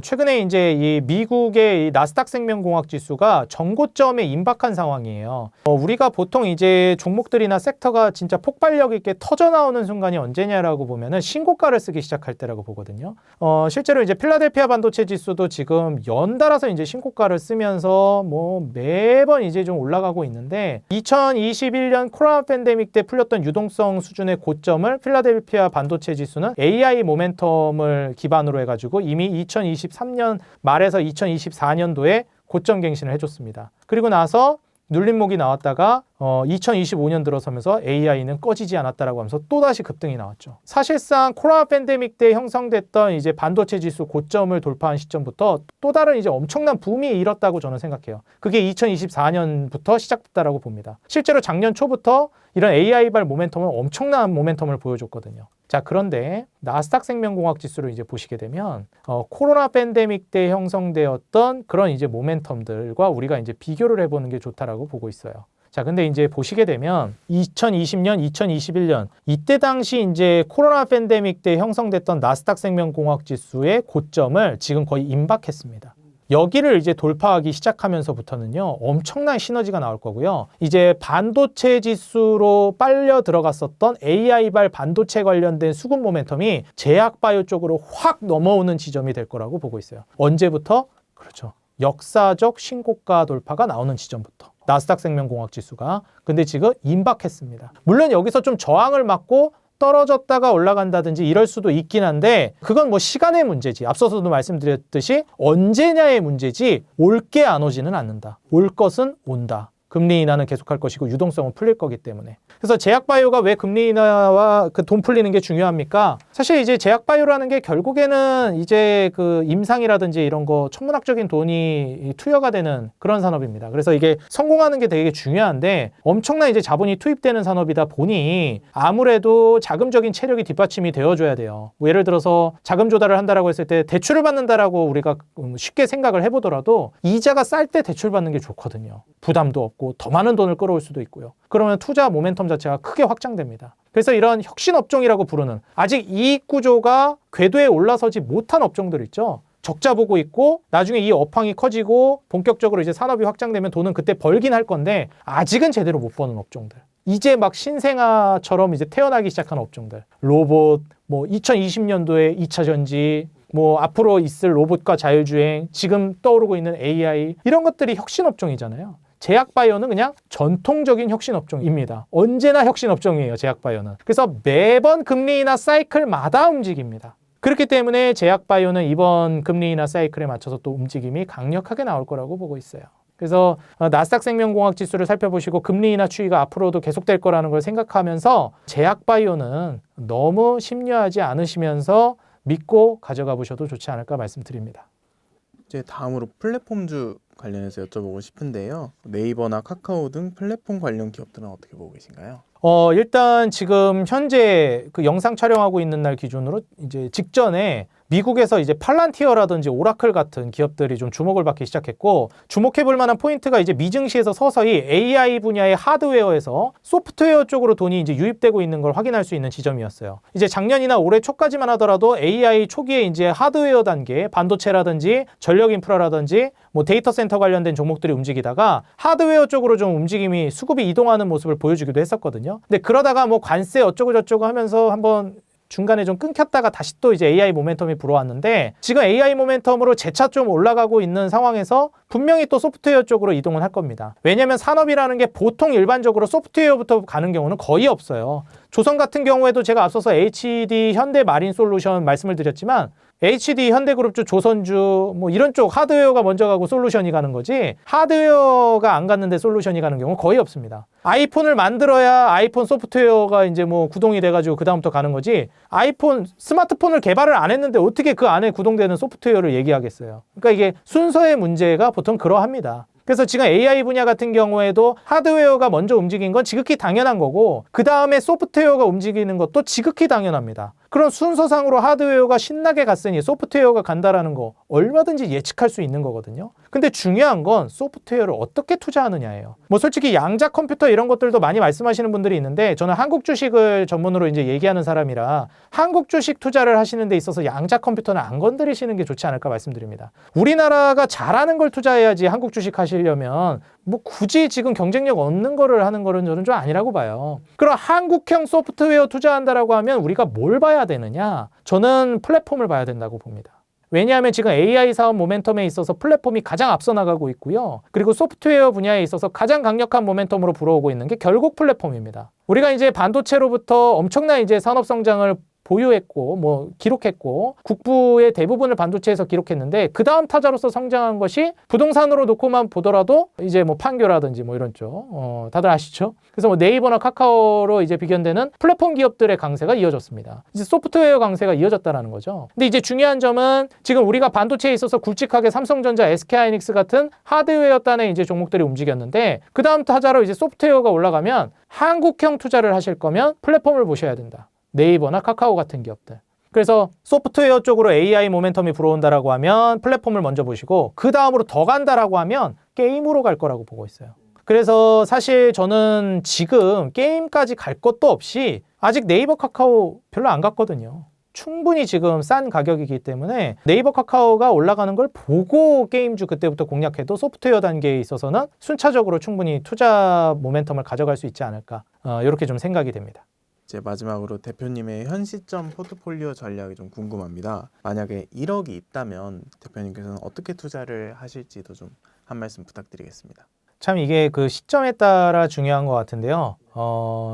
최근에 이제 이 미국의 이 나스닥 생명공학 지수가 전고점에 임박한 상황이에요. 우리가 보통 이제 종목들이나 섹터가 진짜 폭발력 있게 터져 나오는 순간이 언제냐라고 보면은 신고가를 쓰기 시작할 때라고 보거든요. 실제로 이제 필라델피아 반도체 지수도 지금 연달아서 이제 신고가를 쓰면서 뭐 매번 이제 좀 올라가고 있는데 2021년 코로나 팬데믹 때 풀렸던 유동성 수준의 고점을 필라델피아 반도체 지수는 AI 모멘텀을 기반으로 해가지고 이미 2023년 말에서 2024년도에 고점 갱신을 해줬습니다. 그리고 나서 눌림목이 나왔다가 2025년 들어서면서 AI는 꺼지지 않았다라고 하면서 또다시 급등이 나왔죠. 사실상 코로나 팬데믹 때 형성됐던 이제 반도체 지수 고점을 돌파한 시점부터 또 다른 이제 엄청난 붐이 일었다고 저는 생각해요. 그게 2024년부터 시작됐다라고 봅니다. 실제로 작년 초부터 이런 AI발 모멘텀은 엄청난 모멘텀을 보여줬거든요. 자, 그런데 나스닥 생명공학 지수를 이제 보시게 되면 코로나 팬데믹 때 형성되었던 그런 이제 모멘텀들과 우리가 이제 비교를 해보는 게 좋다라고 보고 있어요. 자, 근데 이제 보시게 되면 2020년, 2021년 이때 당시 이제 코로나 팬데믹 때 형성됐던 나스닥 생명공학 지수의 고점을 지금 거의 임박했습니다. 여기를 이제 돌파하기 시작하면서부터는요, 엄청난 시너지가 나올 거고요. 이제 반도체 지수로 빨려 들어갔었던 AI발 반도체 관련된 수급 모멘텀이 제약바이오 쪽으로 확 넘어오는 지점이 될 거라고 보고 있어요. 언제부터? 그렇죠. 역사적 신고가 돌파가 나오는 지점부터. 나스닥 생명공학 지수가. 근데 지금 임박했습니다. 물론 여기서 좀 저항을 맞고 떨어졌다가 올라간다든지 이럴 수도 있긴 한데 그건 뭐 시간의 문제지. 앞서서도 말씀드렸듯이 언제냐의 문제지 올 게 안 오지는 않는다. 올 것은 온다. 금리 인하는 계속할 것이고 유동성은 풀릴 거기 때문에. 그래서 제약바이오가 왜 금리 인하와 그 돈 풀리는 게 중요합니까? 사실 이제 제약바이오라는 게 결국에는 이제 그 임상이라든지 이런 거 천문학적인 돈이 투여가 되는 그런 산업입니다. 그래서 이게 성공하는 게 되게 중요한데 엄청난 이제 자본이 투입되는 산업이다 보니 아무래도 자금적인 체력이 뒷받침이 되어줘야 돼요. 뭐 예를 들어서 자금 조달을 한다라고 했을 때 대출을 받는다라고 우리가 쉽게 생각을 해보더라도 이자가 쌀 때 대출 받는 게 좋거든요. 부담도 없고 더 많은 돈을 끌어올 수도 있고요. 그러면 투자 모멘텀 자체가 크게 확장됩니다. 그래서 이런 혁신 업종이라고 부르는 아직 이익 구조가 궤도에 올라서지 못한 업종들 있죠. 적자 보고 있고 나중에 이 업황이 커지고 본격적으로 이제 산업이 확장되면 돈은 그때 벌긴 할 건데 아직은 제대로 못 버는 업종들. 이제 막 신생아처럼 이제 태어나기 시작한 업종들. 로봇, 뭐 2020년도에 2차 전지, 뭐 앞으로 있을 로봇과 자율주행, 지금 떠오르고 있는 AI 이런 것들이 혁신 업종이잖아요. 제약바이오는 그냥 전통적인 혁신 업종입니다. 언제나 혁신 업종이에요, 제약바이오는. 그래서 매번 금리 인하 사이클마다 움직입니다. 그렇기 때문에 제약바이오는 이번 금리 인하 사이클에 맞춰서 또 움직임이 강력하게 나올 거라고 보고 있어요. 그래서 나스닥 생명공학 지수를 살펴보시고 금리 인하 추이가 앞으로도 계속될 거라는 걸 생각하면서 제약바이오는 너무 심려하지 않으시면서 믿고 가져가 보셔도 좋지 않을까 말씀드립니다.
이제 다음으로 플랫폼주 관련해서 여쭤보고 싶은데요. 네이버나 카카오 등 플랫폼 관련 기업들은 어떻게 보고 계신가요?
일단 지금 현재 그 영상 촬영하고 있는 날 기준으로 이제 직전에 미국에서 이제 팔란티어라든지 오라클 같은 기업들이 좀 주목을 받기 시작했고, 주목해 볼 만한 포인트가 이제 미증시에서 서서히 AI 분야의 하드웨어에서 소프트웨어 쪽으로 돈이 이제 유입되고 있는 걸 확인할 수 있는 지점이었어요. 이제 작년이나 올해 초까지만 하더라도 AI 초기에 이제 하드웨어 단계, 반도체라든지 전력 인프라라든지 뭐 데이터 센터 관련된 종목들이 움직이다가 하드웨어 쪽으로 좀 움직임이 수급이 이동하는 모습을 보여주기도 했었거든요. 근데 그러다가 뭐 관세 어쩌고 저쩌고 하면서 한번 중간에 좀 끊겼다가 다시 또 이제 AI 모멘텀이 불어왔는데, 지금 AI 모멘텀으로 재차 좀 올라가고 있는 상황에서 분명히 또 소프트웨어 쪽으로 이동을 할 겁니다. 왜냐하면 산업이라는 게 보통 일반적으로 소프트웨어부터 가는 경우는 거의 없어요. 조선 같은 경우에도 제가 앞서서 HD 현대 마린 솔루션 말씀을 드렸지만 HD 현대그룹주, 조선주 뭐 이런 쪽 하드웨어가 먼저 가고 솔루션이 가는 거지, 하드웨어가 안 갔는데 솔루션이 가는 경우는 거의 없습니다. 아이폰을 만들어야 아이폰 소프트웨어가 이제 뭐 구동이 돼가지고 그 다음부터 가는 거지, 아이폰 스마트폰을 개발을 안 했는데 어떻게 그 안에 구동되는 소프트웨어를 얘기하겠어요. 그러니까 이게 순서의 문제가 보통 그러합니다. 그래서 지금 AI 분야 같은 경우에도 하드웨어가 먼저 움직인 건 지극히 당연한 거고, 그 다음에 소프트웨어가 움직이는 것도 지극히 당연합니다. 그런 순서상으로 하드웨어가 신나게 갔으니 소프트웨어가 간다라는 거 얼마든지 예측할 수 있는 거거든요. 근데 중요한 건 소프트웨어를 어떻게 투자하느냐예요. 뭐 솔직히 양자 컴퓨터 이런 것들도 많이 말씀하시는 분들이 있는데, 저는 한국 주식을 전문으로 이제 얘기하는 사람이라 한국 주식 투자를 하시는 데 있어서 양자 컴퓨터는 안 건드리시는 게 좋지 않을까 말씀드립니다. 우리나라가 잘하는 걸 투자해야지 한국 주식 하시려면 뭐 굳이 지금 경쟁력 없는 거를 하는 거는 저는 좀 아니라고 봐요. 그럼 한국형 소프트웨어 투자한다라고 하면 우리가 뭘 봐야 되느냐? 저는 플랫폼을 봐야 된다고 봅니다. 왜냐하면 지금 AI 사업 모멘텀에 있어서 플랫폼이 가장 앞서 나가고 있고요. 그리고 소프트웨어 분야에 있어서 가장 강력한 모멘텀으로 불어오고 있는 게 결국 플랫폼입니다. 우리가 이제 반도체로부터 엄청난 이제 산업 성장을 보유했고 뭐 기록했고, 국부의 대부분을 반도체에서 기록했는데 그 다음 타자로서 성장한 것이 부동산으로 놓고만 보더라도 이제 뭐 판교라든지 뭐 이런 쪽 다들 아시죠? 그래서 뭐 네이버나 카카오로 이제 비견되는 플랫폼 기업들의 강세가 이어졌습니다. 이제 소프트웨어 강세가 이어졌다라는 거죠. 근데 이제 중요한 점은 지금 우리가 반도체에 있어서 굵직하게 삼성전자, SK하이닉스 같은 하드웨어 단의 이제 종목들이 움직였는데, 그 다음 타자로 이제 소프트웨어가 올라가면 한국형 투자를 하실 거면 플랫폼을 보셔야 된다. 네이버나 카카오 같은 기업들. 그래서 소프트웨어 쪽으로 AI 모멘텀이 불어온다라고 하면 플랫폼을 먼저 보시고, 그 다음으로 더 간다라고 하면 게임으로 갈 거라고 보고 있어요. 그래서 사실 저는 지금 게임까지 갈 것도 없이 아직 네이버 카카오 별로 안 갔거든요. 충분히 지금 싼 가격이기 때문에 네이버 카카오가 올라가는 걸 보고 게임주 그때부터 공략해도 소프트웨어 단계에 있어서는 순차적으로 충분히 투자 모멘텀을 가져갈 수 있지 않을까, 이렇게 좀 생각이 됩니다.
이제 마지막으로 대표님의 현 시점 포트폴리오 전략이 좀 궁금합니다. 만약에 1억이 있다면 대표님께서는 어떻게 투자를 하실지도 좀 한 말씀 부탁드리겠습니다.
참 이게 그 시점에 따라 중요한 것 같은데요.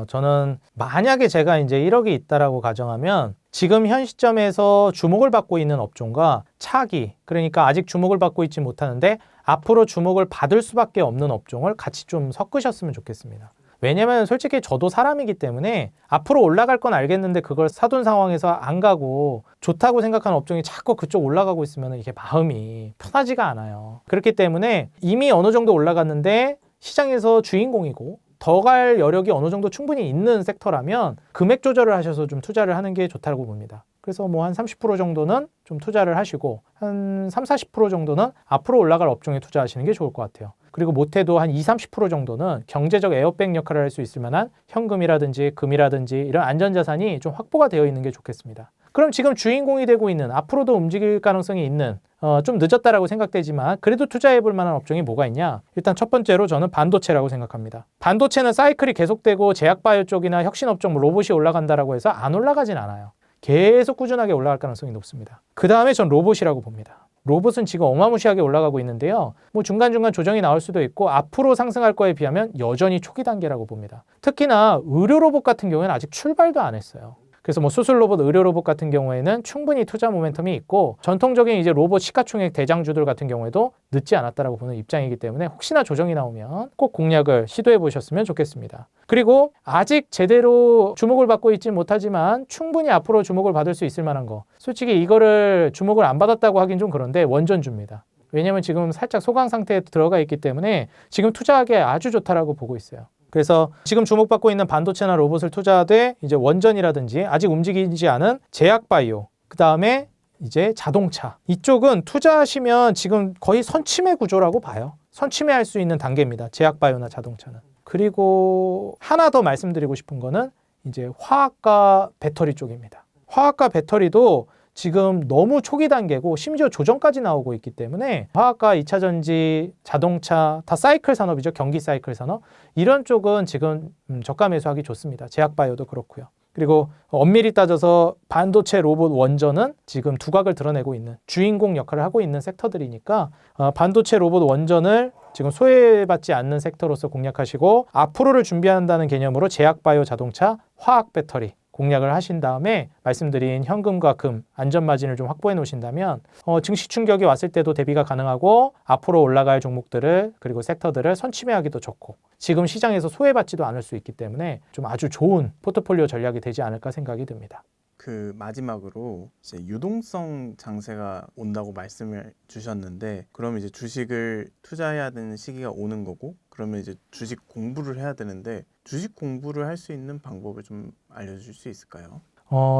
저는 만약에 제가 이제 1억이 있다라고 가정하면 지금 현 시점에서 주목을 받고 있는 업종과 차기, 그러니까 아직 주목을 받고 있지 못하는데 앞으로 주목을 받을 수밖에 없는 업종을 같이 좀 섞으셨으면 좋겠습니다. 왜냐면 솔직히 저도 사람이기 때문에 앞으로 올라갈 건 알겠는데 그걸 사둔 상황에서 안 가고 좋다고 생각하는 업종이 자꾸 그쪽 올라가고 있으면 이게 마음이 편하지가 않아요. 그렇기 때문에 이미 어느 정도 올라갔는데 시장에서 주인공이고 더 갈 여력이 어느 정도 충분히 있는 섹터라면 금액 조절을 하셔서 좀 투자를 하는 게 좋다고 봅니다. 그래서 뭐 한 30% 정도는 좀 투자를 하시고 한 30-40% 정도는 앞으로 올라갈 업종에 투자하시는 게 좋을 것 같아요. 그리고 못해도 한 20-30% 정도는 경제적 에어백 역할을 할 수 있을 만한 현금이라든지 금이라든지 이런 안전자산이 좀 확보가 되어 있는 게 좋겠습니다. 그럼 지금 주인공이 되고 있는, 앞으로도 움직일 가능성이 있는 좀 늦었다라고 생각되지만 그래도 투자해볼 만한 업종이 뭐가 있냐? 일단 첫 번째로 저는 반도체라고 생각합니다. 반도체는 사이클이 계속되고 제약바이오 쪽이나 혁신업종 로봇이 올라간다라고 해서 안 올라가진 않아요. 계속 꾸준하게 올라갈 가능성이 높습니다. 그 다음에 전 로봇이라고 봅니다. 로봇은 지금 어마무시하게 올라가고 있는데요. 뭐 중간중간 조정이 나올 수도 있고 앞으로 상승할 거에 비하면 여전히 초기 단계라고 봅니다. 특히나 의료 로봇 같은 경우에는 아직 출발도 안 했어요. 그래서 뭐 수술 로봇, 의료 로봇 같은 경우에는 충분히 투자 모멘텀이 있고 전통적인 이제 로봇 시가총액 대장주들 같은 경우에도 늦지 않았다라고 보는 입장이기 때문에 혹시나 조정이 나오면 꼭 공략을 시도해 보셨으면 좋겠습니다. 그리고 아직 제대로 주목을 받고 있지 못하지만 충분히 앞으로 주목을 받을 수 있을 만한 거. 솔직히 이거를 주목을 안 받았다고 하긴 좀 그런데 원전주입니다. 왜냐하면 지금 살짝 소강 상태에 들어가 있기 때문에 지금 투자하기에 아주 좋다라고 보고 있어요. 그래서 지금 주목받고 있는 반도체나 로봇을 투자하되 이제 원전이라든지 아직 움직이지 않은 제약바이오, 그 다음에 이제 자동차 이쪽은 투자하시면 지금 거의 선침해 구조라고 봐요. 선침해할 수 있는 단계입니다. 제약바이오나 자동차는. 그리고 하나 더 말씀드리고 싶은 거는 이제 화학과 배터리 쪽입니다. 화학과 배터리도 지금 너무 초기 단계고 심지어 조정까지 나오고 있기 때문에 화학과 2차 전지, 자동차 다 사이클 산업이죠. 경기 사이클 산업. 이런 쪽은 지금 저가 매수하기 좋습니다. 제약바이오도 그렇고요. 그리고 엄밀히 따져서 반도체, 로봇, 원전은 지금 두각을 드러내고 있는 주인공 역할을 하고 있는 섹터들이니까 반도체, 로봇, 원전을 지금 소외받지 않는 섹터로서 공략하시고 앞으로를 준비한다는 개념으로 제약바이오, 자동차, 화학 배터리 공략을 하신 다음에 말씀드린 현금과 금, 안전마진을 좀 확보해 놓으신다면 증시 충격이 왔을 때도 대비가 가능하고 앞으로 올라갈 종목들을 그리고 섹터들을 선침해하기도 좋고 지금 시장에서 소외받지도 않을 수 있기 때문에 좀 아주 좋은 포트폴리오 전략이 되지 않을까 생각이 듭니다.
그 마지막으로 이제 유동성 장세가 온다고 말씀을 주셨는데 그럼 이제 주식을 투자해야 되는 시기가 오는 거고 그러면 이제 주식 공부를 해야 되는데 주식 공부를 할 수 있는 방법을 좀 알려주실 수 있을까요?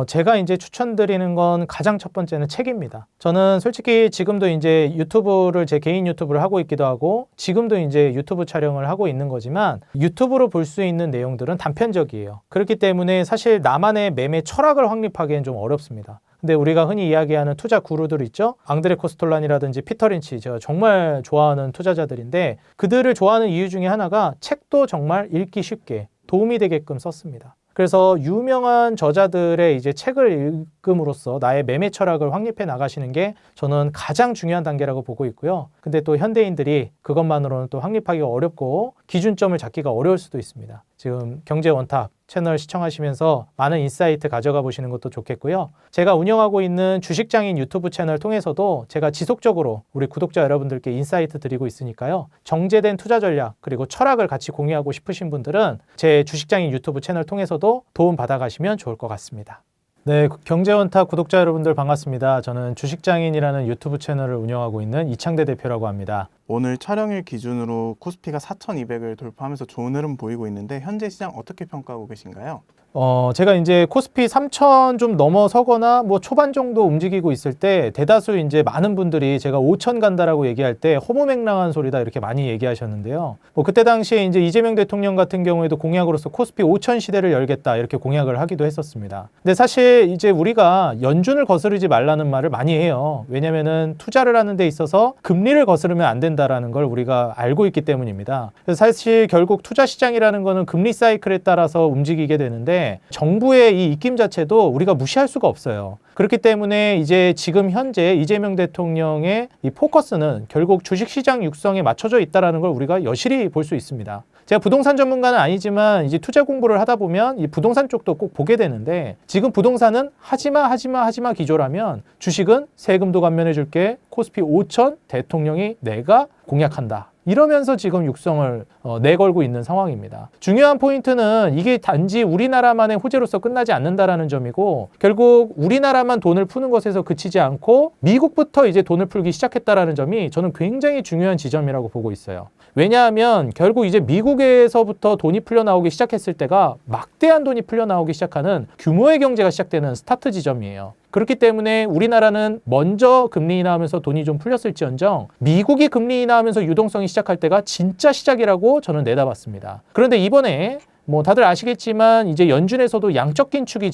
제가 이제 추천드리는 건 가장 첫 번째는 책입니다. 저는 솔직히 지금도 이제 유튜브를 제 개인 유튜브를 하고 있기도 하고 지금도 이제 유튜브 촬영을 하고 있는 거지만 유튜브로 볼 수 있는 내용들은 단편적이에요. 그렇기 때문에 사실 나만의 매매 철학을 확립하기엔 좀 어렵습니다. 근데 우리가 흔히 이야기하는 투자 구루들 있죠? 앙드레 코스톨란이라든지 피터 린치 제가 정말 좋아하는 투자자들인데 그들을 좋아하는 이유 중에 하나가 책도 정말 읽기 쉽게 도움이 되게끔 썼습니다. 그래서 유명한 저자들의 이제 책을 읽음으로써 나의 매매 철학을 확립해 나가시는 게 저는 가장 중요한 단계라고 보고 있고요. 근데 또 현대인들이 그것만으로는 또 확립하기가 어렵고 기준점을 잡기가 어려울 수도 있습니다. 지금 경제원탑 채널 시청하시면서 많은 인사이트 가져가 보시는 것도 좋겠고요. 제가 운영하고 있는 주식장인 유튜브 채널 통해서도 제가 지속적으로 우리 구독자 여러분들께 인사이트 드리고 있으니까요. 정제된 투자 전략 그리고 철학을 같이 공유하고 싶으신 분들은 제 주식장인 유튜브 채널 통해서도 도움 받아가시면 좋을 것 같습니다. 네, 경제원탑 구독자 여러분들 반갑습니다. 저는 주식장인이라는 유튜브 채널을 운영하고 있는 이창대 대표라고 합니다.
오늘 촬영일 기준으로 코스피가 4,200을 돌파하면서 좋은 흐름 보이고 있는데 현재 시장 어떻게 평가하고 계신가요?
제가 이제 코스피 3,000 좀 넘어서거나 뭐 초반 정도 움직이고 있을 때 대다수 이제 많은 분들이 제가 5,000 간다라고 얘기할 때 허무맹랑한 소리다 이렇게 많이 얘기하셨는데요. 뭐 그때 당시에 이제 이재명 대통령 같은 경우에도 공약으로서 코스피 5,000 시대를 열겠다 이렇게 공약을 하기도 했었습니다. 근데 사실 이제 우리가 연준을 거스르지 말라는 말을 많이 해요. 왜냐면은 투자를 하는 데 있어서 금리를 거스르면 안 된다라는 걸 우리가 알고 있기 때문입니다. 그래서 사실 결국 투자 시장이라는 거는 금리 사이클에 따라서 움직이게 되는데 정부의 이 입김 자체도 우리가 무시할 수가 없어요. 그렇기 때문에 이제 지금 현재 이재명 대통령의 이 포커스는 결국 주식시장 육성에 맞춰져 있다는 걸 우리가 여실히 볼 수 있습니다. 제가 부동산 전문가는 아니지만 이제 투자 공부를 하다 보면 이 부동산 쪽도 꼭 보게 되는데 지금 부동산은 하지마 기조라면 주식은 세금도 감면해 줄게 코스피 5,000 대통령이 내가 공약한다. 이러면서 지금 육성을 내걸고 있는 상황입니다. 중요한 포인트는 이게 단지 우리나라만의 호재로서 끝나지 않는다라는 점이고 결국 우리나라만 돈을 푸는 것에서 그치지 않고 미국부터 이제 돈을 풀기 시작했다라는 점이 저는 굉장히 중요한 지점이라고 보고 있어요. 왜냐하면 결국 이제 미국에서부터 돈이 풀려나오기 시작했을 때가 막대한 돈이 풀려나오기 시작하는 규모의 경제가 시작되는 스타트 지점이에요. 그렇기 때문에 우리나라는 먼저 금리 인하하면서 돈이 좀 풀렸을지언정 미국이 금리 인하하면서 유동성이 시작할 때가 진짜 시작이라고 저는 내다봤습니다. 그런데 이번에 뭐 다들 아시겠지만 이제 연준에서도 양적 긴축이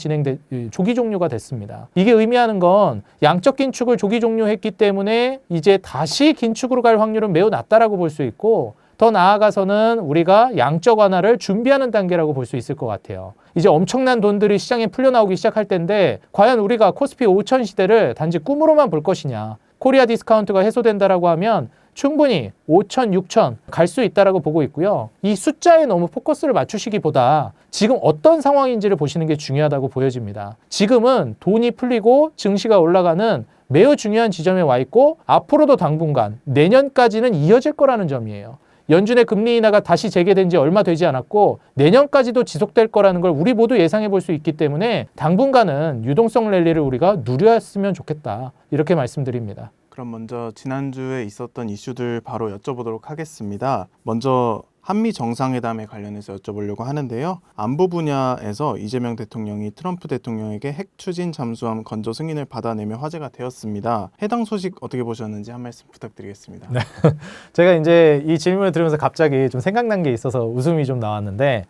조기 종료가 됐습니다. 이게 의미하는 건 양적 긴축을 조기 종료했기 때문에 이제 다시 긴축으로 갈 확률은 매우 낮다라고 볼 수 있고, 더 나아가서는 우리가 양적 완화를 준비하는 단계라고 볼 수 있을 것 같아요. 이제 엄청난 돈들이 시장에 풀려나오기 시작할 텐데 과연 우리가 코스피 5천 시대를 단지 꿈으로만 볼 것이냐. 코리아 디스카운트가 해소된다라고 하면 충분히 5천, 6천 갈 수 있다라고 보고 있고요. 이 숫자에 너무 포커스를 맞추시기보다 지금 어떤 상황인지를 보시는 게 중요하다고 보여집니다. 지금은 돈이 풀리고 증시가 올라가는 매우 중요한 지점에 와 있고 앞으로도 당분간 내년까지는 이어질 거라는 점이에요. 연준의 금리 인하가 다시 재개된 지 얼마 되지 않았고 내년까지도 지속될 거라는 걸 우리 모두 예상해 볼 수 있기 때문에 당분간은 유동성 랠리를 우리가 누렸으면 좋겠다. 이렇게 말씀드립니다.
그럼 먼저 지난주에 있었던 이슈들 바로 여쭤보도록 하겠습니다. 먼저 한미 정상회담에 관련해서 여쭤보려고 하는데요. 안보 분야에서 이재명 대통령이 트럼프 대통령에게 핵 추진 잠수함 건조 승인을 받아내며 화제가 되었습니다. 해당 소식 어떻게 보셨는지 한 말씀 부탁드리겠습니다.
네. 제가 이제 이 질문을 들으면서 갑자기 좀 생각난 게 있어서 웃음이 좀 나왔는데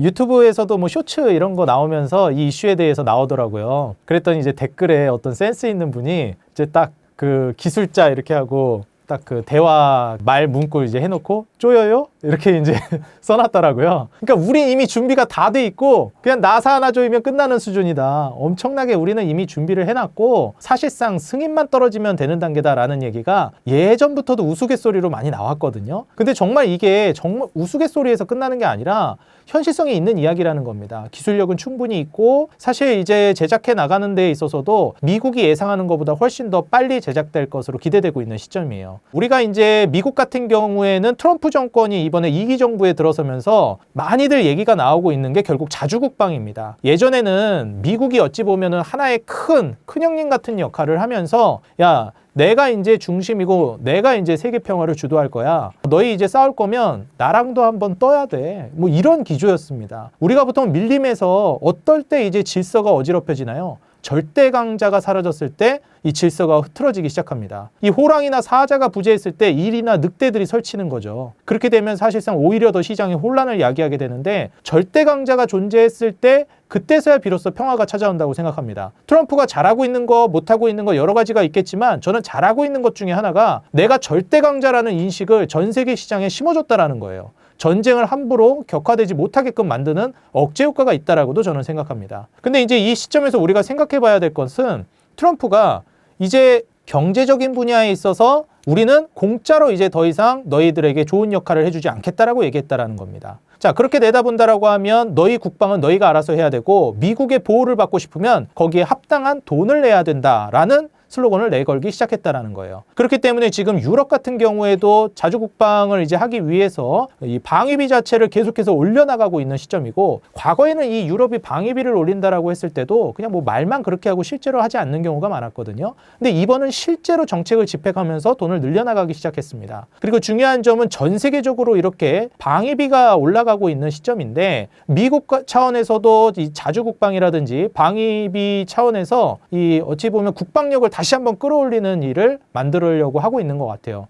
유튜브에서도 뭐 쇼츠 이런 거 나오면서 이 이슈에 대해서 나오더라고요. 그랬더니 이제 댓글에 어떤 센스 있는 분이 이제 딱 그 기술자 이렇게 하고 딱 그 대화 말 문구를 이제 해놓고 쪼여요? 이렇게 이제 써놨더라고요. 그러니까 우리 이미 준비가 다 돼 있고 그냥 나사 하나 조이면 끝나는 수준이다. 엄청나게 우리는 이미 준비를 해놨고 사실상 승인만 떨어지면 되는 단계다라는 얘기가 예전부터도 우스갯소리로 많이 나왔거든요. 근데 정말 이게 정말 우스갯소리에서 끝나는 게 아니라 현실성이 있는 이야기라는 겁니다. 기술력은 충분히 있고 사실 이제 제작해 나가는 데 있어서도 미국이 예상하는 것보다 훨씬 더 빨리 제작될 것으로 기대되고 있는 시점이에요. 우리가 이제 미국 같은 경우에는 트럼프 정권이 이번에 2기 정부에 들어서면서 많이들 얘기가 나오고 있는 게 결국 자주국방입니다. 예전에는 미국이 어찌 보면은 하나의 큰 형님 같은 역할을 하면서 야 내가 이제 중심이고 내가 이제 세계 평화를 주도할 거야. 너희 이제 싸울 거면 나랑도 한번 떠야 돼. 뭐 이런 기조였습니다. 우리가 보통 밀림에서 어떨 때 이제 질서가 어지럽혀지나요? 절대 강자가 사라졌을 때 이 질서가 흐트러지기 시작합니다. 이 호랑이나 사자가 부재했을 때 일이나 늑대들이 설치는 거죠. 그렇게 되면 사실상 오히려 더 시장에 혼란을 야기하게 되는데 절대 강자가 존재했을 때 그때서야 비로소 평화가 찾아온다고 생각합니다. 트럼프가 잘하고 있는 거 못하고 있는 거 여러 가지가 있겠지만 저는 잘하고 있는 것 중에 하나가 내가 절대 강자라는 인식을 전 세계 시장에 심어줬다라는 거예요. 전쟁을 함부로 격화되지 못하게끔 만드는 억제 효과가 있다라고도 저는 생각합니다. 근데 이제 이 시점에서 우리가 생각해 봐야 될 것은 트럼프가 이제 경제적인 분야에 있어서 우리는 공짜로 이제 더 이상 너희들에게 좋은 역할을 해주지 않겠다라고 얘기했다라는 겁니다. 자, 그렇게 내다본다라고 하면 너희 국방은 너희가 알아서 해야 되고 미국의 보호를 받고 싶으면 거기에 합당한 돈을 내야 된다라는 슬로건을 내걸기 시작했다라는 거예요. 그렇기 때문에 지금 유럽 같은 경우에도 자주국방을 이제 하기 위해서 이 방위비 자체를 계속해서 올려나가고 있는 시점이고 과거에는 이 유럽이 방위비를 올린다라고 했을 때도 그냥 뭐 말만 그렇게 하고 실제로 하지 않는 경우가 많았거든요. 근데 이번은 실제로 정책을 집행하면서 돈을 늘려나가기 시작했습니다. 그리고 중요한 점은 전 세계적으로 이렇게 방위비가 올라가고 있는 시점인데 미국 차원에서도 이 자주국방이라든지 방위비 차원에서 이 어찌 보면 국방력을 다시 한번 끌어올리는 일을 만들려고 하고 있는 것 같아요.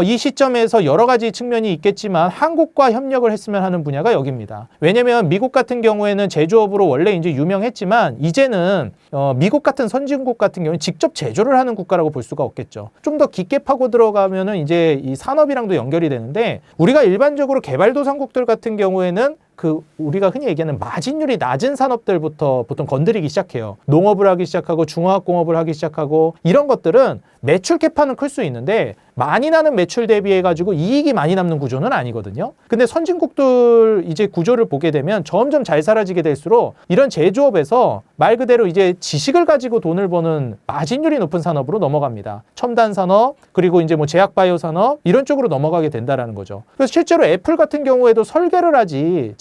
이 시점에서 여러 가지 측면이 있겠지만 한국과 협력을 했으면 하는 분야가 여기입니다. 왜냐하면 미국 같은 경우에는 제조업으로 원래 이제 유명했지만 이제는 미국 같은 선진국 같은 경우는 직접 제조를 하는 국가라고 볼 수가 없겠죠. 좀 더 깊게 파고 들어가면은 이제 이 산업이랑도 연결이 되는데 우리가 일반적으로 개발도상국들 같은 경우에는 우리가 흔히 얘기하는 마진율이 낮은 산업들부터 보통 건드리기 시작해요. 농업을 하기 시작하고 중화학공업을 하기 시작하고 이런 것들은 매출 캐파는 클 수 있는데 많이 나는 매출 대비해가지고 이익이 많이 남는 구조는 아니거든요. 근데 선진국들 이제 구조를 보게 되면 점점 잘 살아지게 될수록 이런 제조업에서 말 그대로 이제 지식을 가지고 돈을 버는 마진율이 높은 산업으로 넘어갑니다. 첨단 산업 그리고 이제 뭐 제약 바이오 산업 이런 쪽으로 넘어가게 된다라는 거죠. 그래서 실제로 애플 같은 경우에도 설계를 하지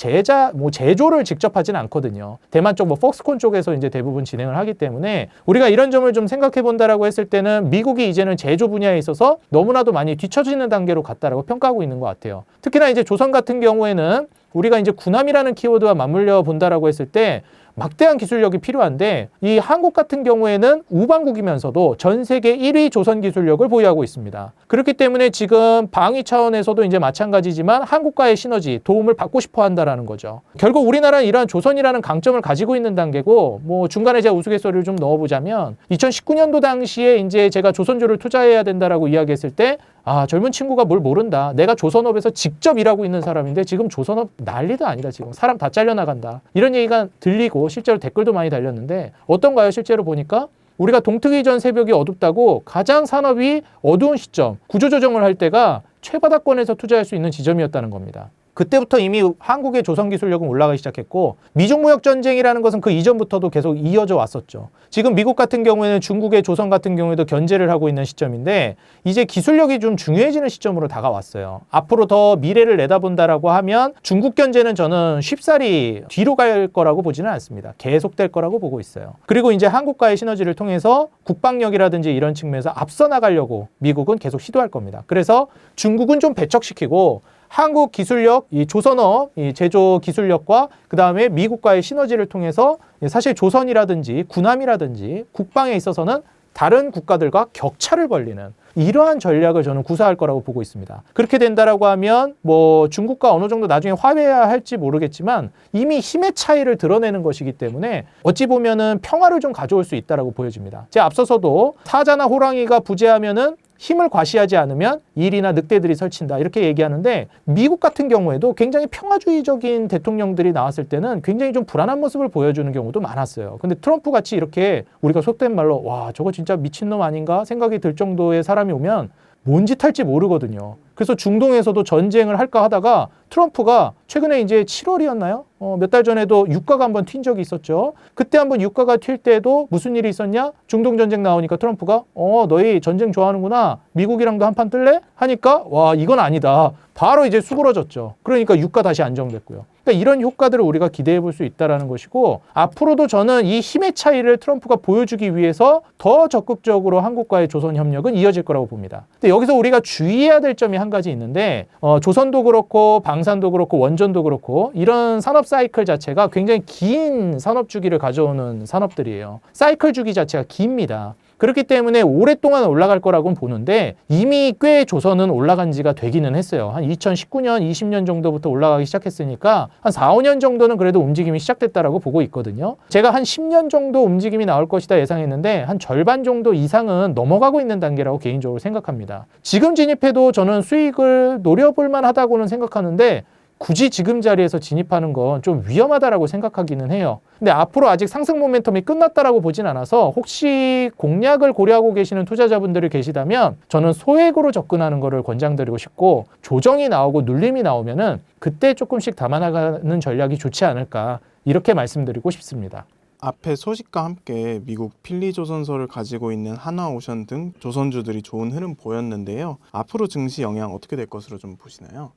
제조를 직접 하진 않거든요. 대만 쪽 뭐 폭스콘 쪽에서 이제 대부분 진행을 하기 때문에 우리가 이런 점을 좀 생각해 본다라고 했을 때는 미국이 이제는 제조 분야에 있어서 너무나도 많이 뒤처지는 단계로 갔다라고 평가하고 있는 것 같아요. 특히나 이제 조선 같은 경우에는 우리가 이제 군함이라는 키워드와 맞물려 본다라고 했을 때 막대한 기술력이 필요한데 이 한국 같은 경우에는 우방국이면서도 전 세계 1위 조선 기술력을 보유하고 있습니다. 그렇기 때문에 지금 방위 차원에서도 이제 마찬가지지만 한국과의 시너지, 도움을 받고 싶어 한다라는 거죠. 결국 우리나라는 이러한 조선이라는 강점을 가지고 있는 단계고, 뭐 중간에 제가 우스갯소리를 좀 넣어보자면 2019년도 당시에 이제 제가 조선주를 투자해야 된다라고 이야기했을 때 젊은 친구가 뭘 모른다. 내가 조선업에서 직접 일하고 있는 사람인데 지금 조선업 난리도 아니다. 지금 사람 다 잘려나간다. 이런 얘기가 들리고 실제로 댓글도 많이 달렸는데 어떤가요? 실제로 보니까 우리가 동트기 전 새벽이 어둡다고 가장 산업이 어두운 시점, 구조조정을 할 때가 최바닥권에서 투자할 수 있는 지점이었다는 겁니다. 그때부터 이미 한국의 조선 기술력은 올라가기 시작했고, 미중 무역 전쟁이라는 것은 그 이전부터도 계속 이어져 왔었죠. 지금 미국 같은 경우에는 중국의 조선 같은 경우에도 견제를 하고 있는 시점인데 이제 기술력이 좀 중요해지는 시점으로 다가왔어요. 앞으로 더 미래를 내다본다라고 하면 중국 견제는 저는 쉽사리 뒤로 갈 거라고 보지는 않습니다. 계속될 거라고 보고 있어요. 그리고 이제 한국과의 시너지를 통해서 국방력이라든지 이런 측면에서 앞서 나가려고 미국은 계속 시도할 겁니다. 그래서 중국은 좀 배척시키고 한국 기술력, 이 조선업, 이 제조 기술력과 그 다음에 미국과의 시너지를 통해서 사실 조선이라든지 군함이라든지 국방에 있어서는 다른 국가들과 격차를 벌리는 이러한 전략을 저는 구사할 거라고 보고 있습니다. 그렇게 된다라고 하면 뭐 중국과 어느 정도 나중에 화해해야 할지 모르겠지만 이미 힘의 차이를 드러내는 것이기 때문에 어찌 보면은 평화를 좀 가져올 수 있다라고 보여집니다. 제가 앞서서도 사자나 호랑이가 부재하면은 힘을 과시하지 않으면 일이나 늑대들이 설친다 이렇게 얘기하는데, 미국 같은 경우에도 굉장히 평화주의적인 대통령들이 나왔을 때는 굉장히 좀 불안한 모습을 보여주는 경우도 많았어요. 근데 트럼프 같이 이렇게 우리가 속된 말로 와 저거 진짜 미친놈 아닌가 생각이 들 정도의 사람이 오면 뭔 짓 할지 모르거든요. 그래서 중동에서도 전쟁을 할까 하다가 트럼프가 최근에 이제 7월이었나요? 몇 달 전에도 유가가 한번 튄 적이 있었죠. 그때 한번 유가가 튈 때도 무슨 일이 있었냐? 중동 전쟁 나오니까 트럼프가 너희 전쟁 좋아하는구나. 미국이랑도 한판 뜰래? 하니까 와 이건 아니다. 바로 이제 수그러졌죠. 그러니까 유가 다시 안정됐고요. 그러니까 이런 효과들을 우리가 기대해 볼 수 있다는 것이고, 앞으로도 저는 이 힘의 차이를 트럼프가 보여주기 위해서 더 적극적으로 한국과의 조선 협력은 이어질 거라고 봅니다. 근데 여기서 우리가 주의해야 될 점이 한 가지 있는데 조선도 그렇고 방산도 그렇고 원전도 그렇고 이런 산업 사이클 자체가 굉장히 긴 산업 주기를 가져오는 산업들이에요. 사이클 주기 자체가 깁니다. 그렇기 때문에 오랫동안 올라갈 거라고는 보는데 이미 꽤 조선은 올라간 지가 되기는 했어요. 한 2019년, 20년 정도부터 올라가기 시작했으니까 한 4, 5년 정도는 그래도 움직임이 시작됐다라고 보고 있거든요. 제가 한 10년 정도 움직임이 나올 것이다 예상했는데 한 절반 정도 이상은 넘어가고 있는 단계라고 개인적으로 생각합니다. 지금 진입해도 저는 수익을 노려볼 만하다고는 생각하는데 굳이 지금 자리에서 진입하는 건 좀 위험하다라고 생각하기는 해요. 근데 앞으로 아직 상승 모멘텀이 끝났다라고 보진 않아서 혹시 공략을 고려하고 계시는 투자자분들이 계시다면 저는 소액으로 접근하는 거를 권장드리고 싶고, 조정이 나오고 눌림이 나오면은 그때 조금씩 담아나가는 전략이 좋지 않을까 이렇게 말씀드리고 싶습니다.
앞에 소식과 함께 미국 필리조선소를 가지고 있는 하나오션 등 조선주들이 좋은 흐름 보였는데요. 앞으로 증시 영향 어떻게 될 것으로 좀 보시나요?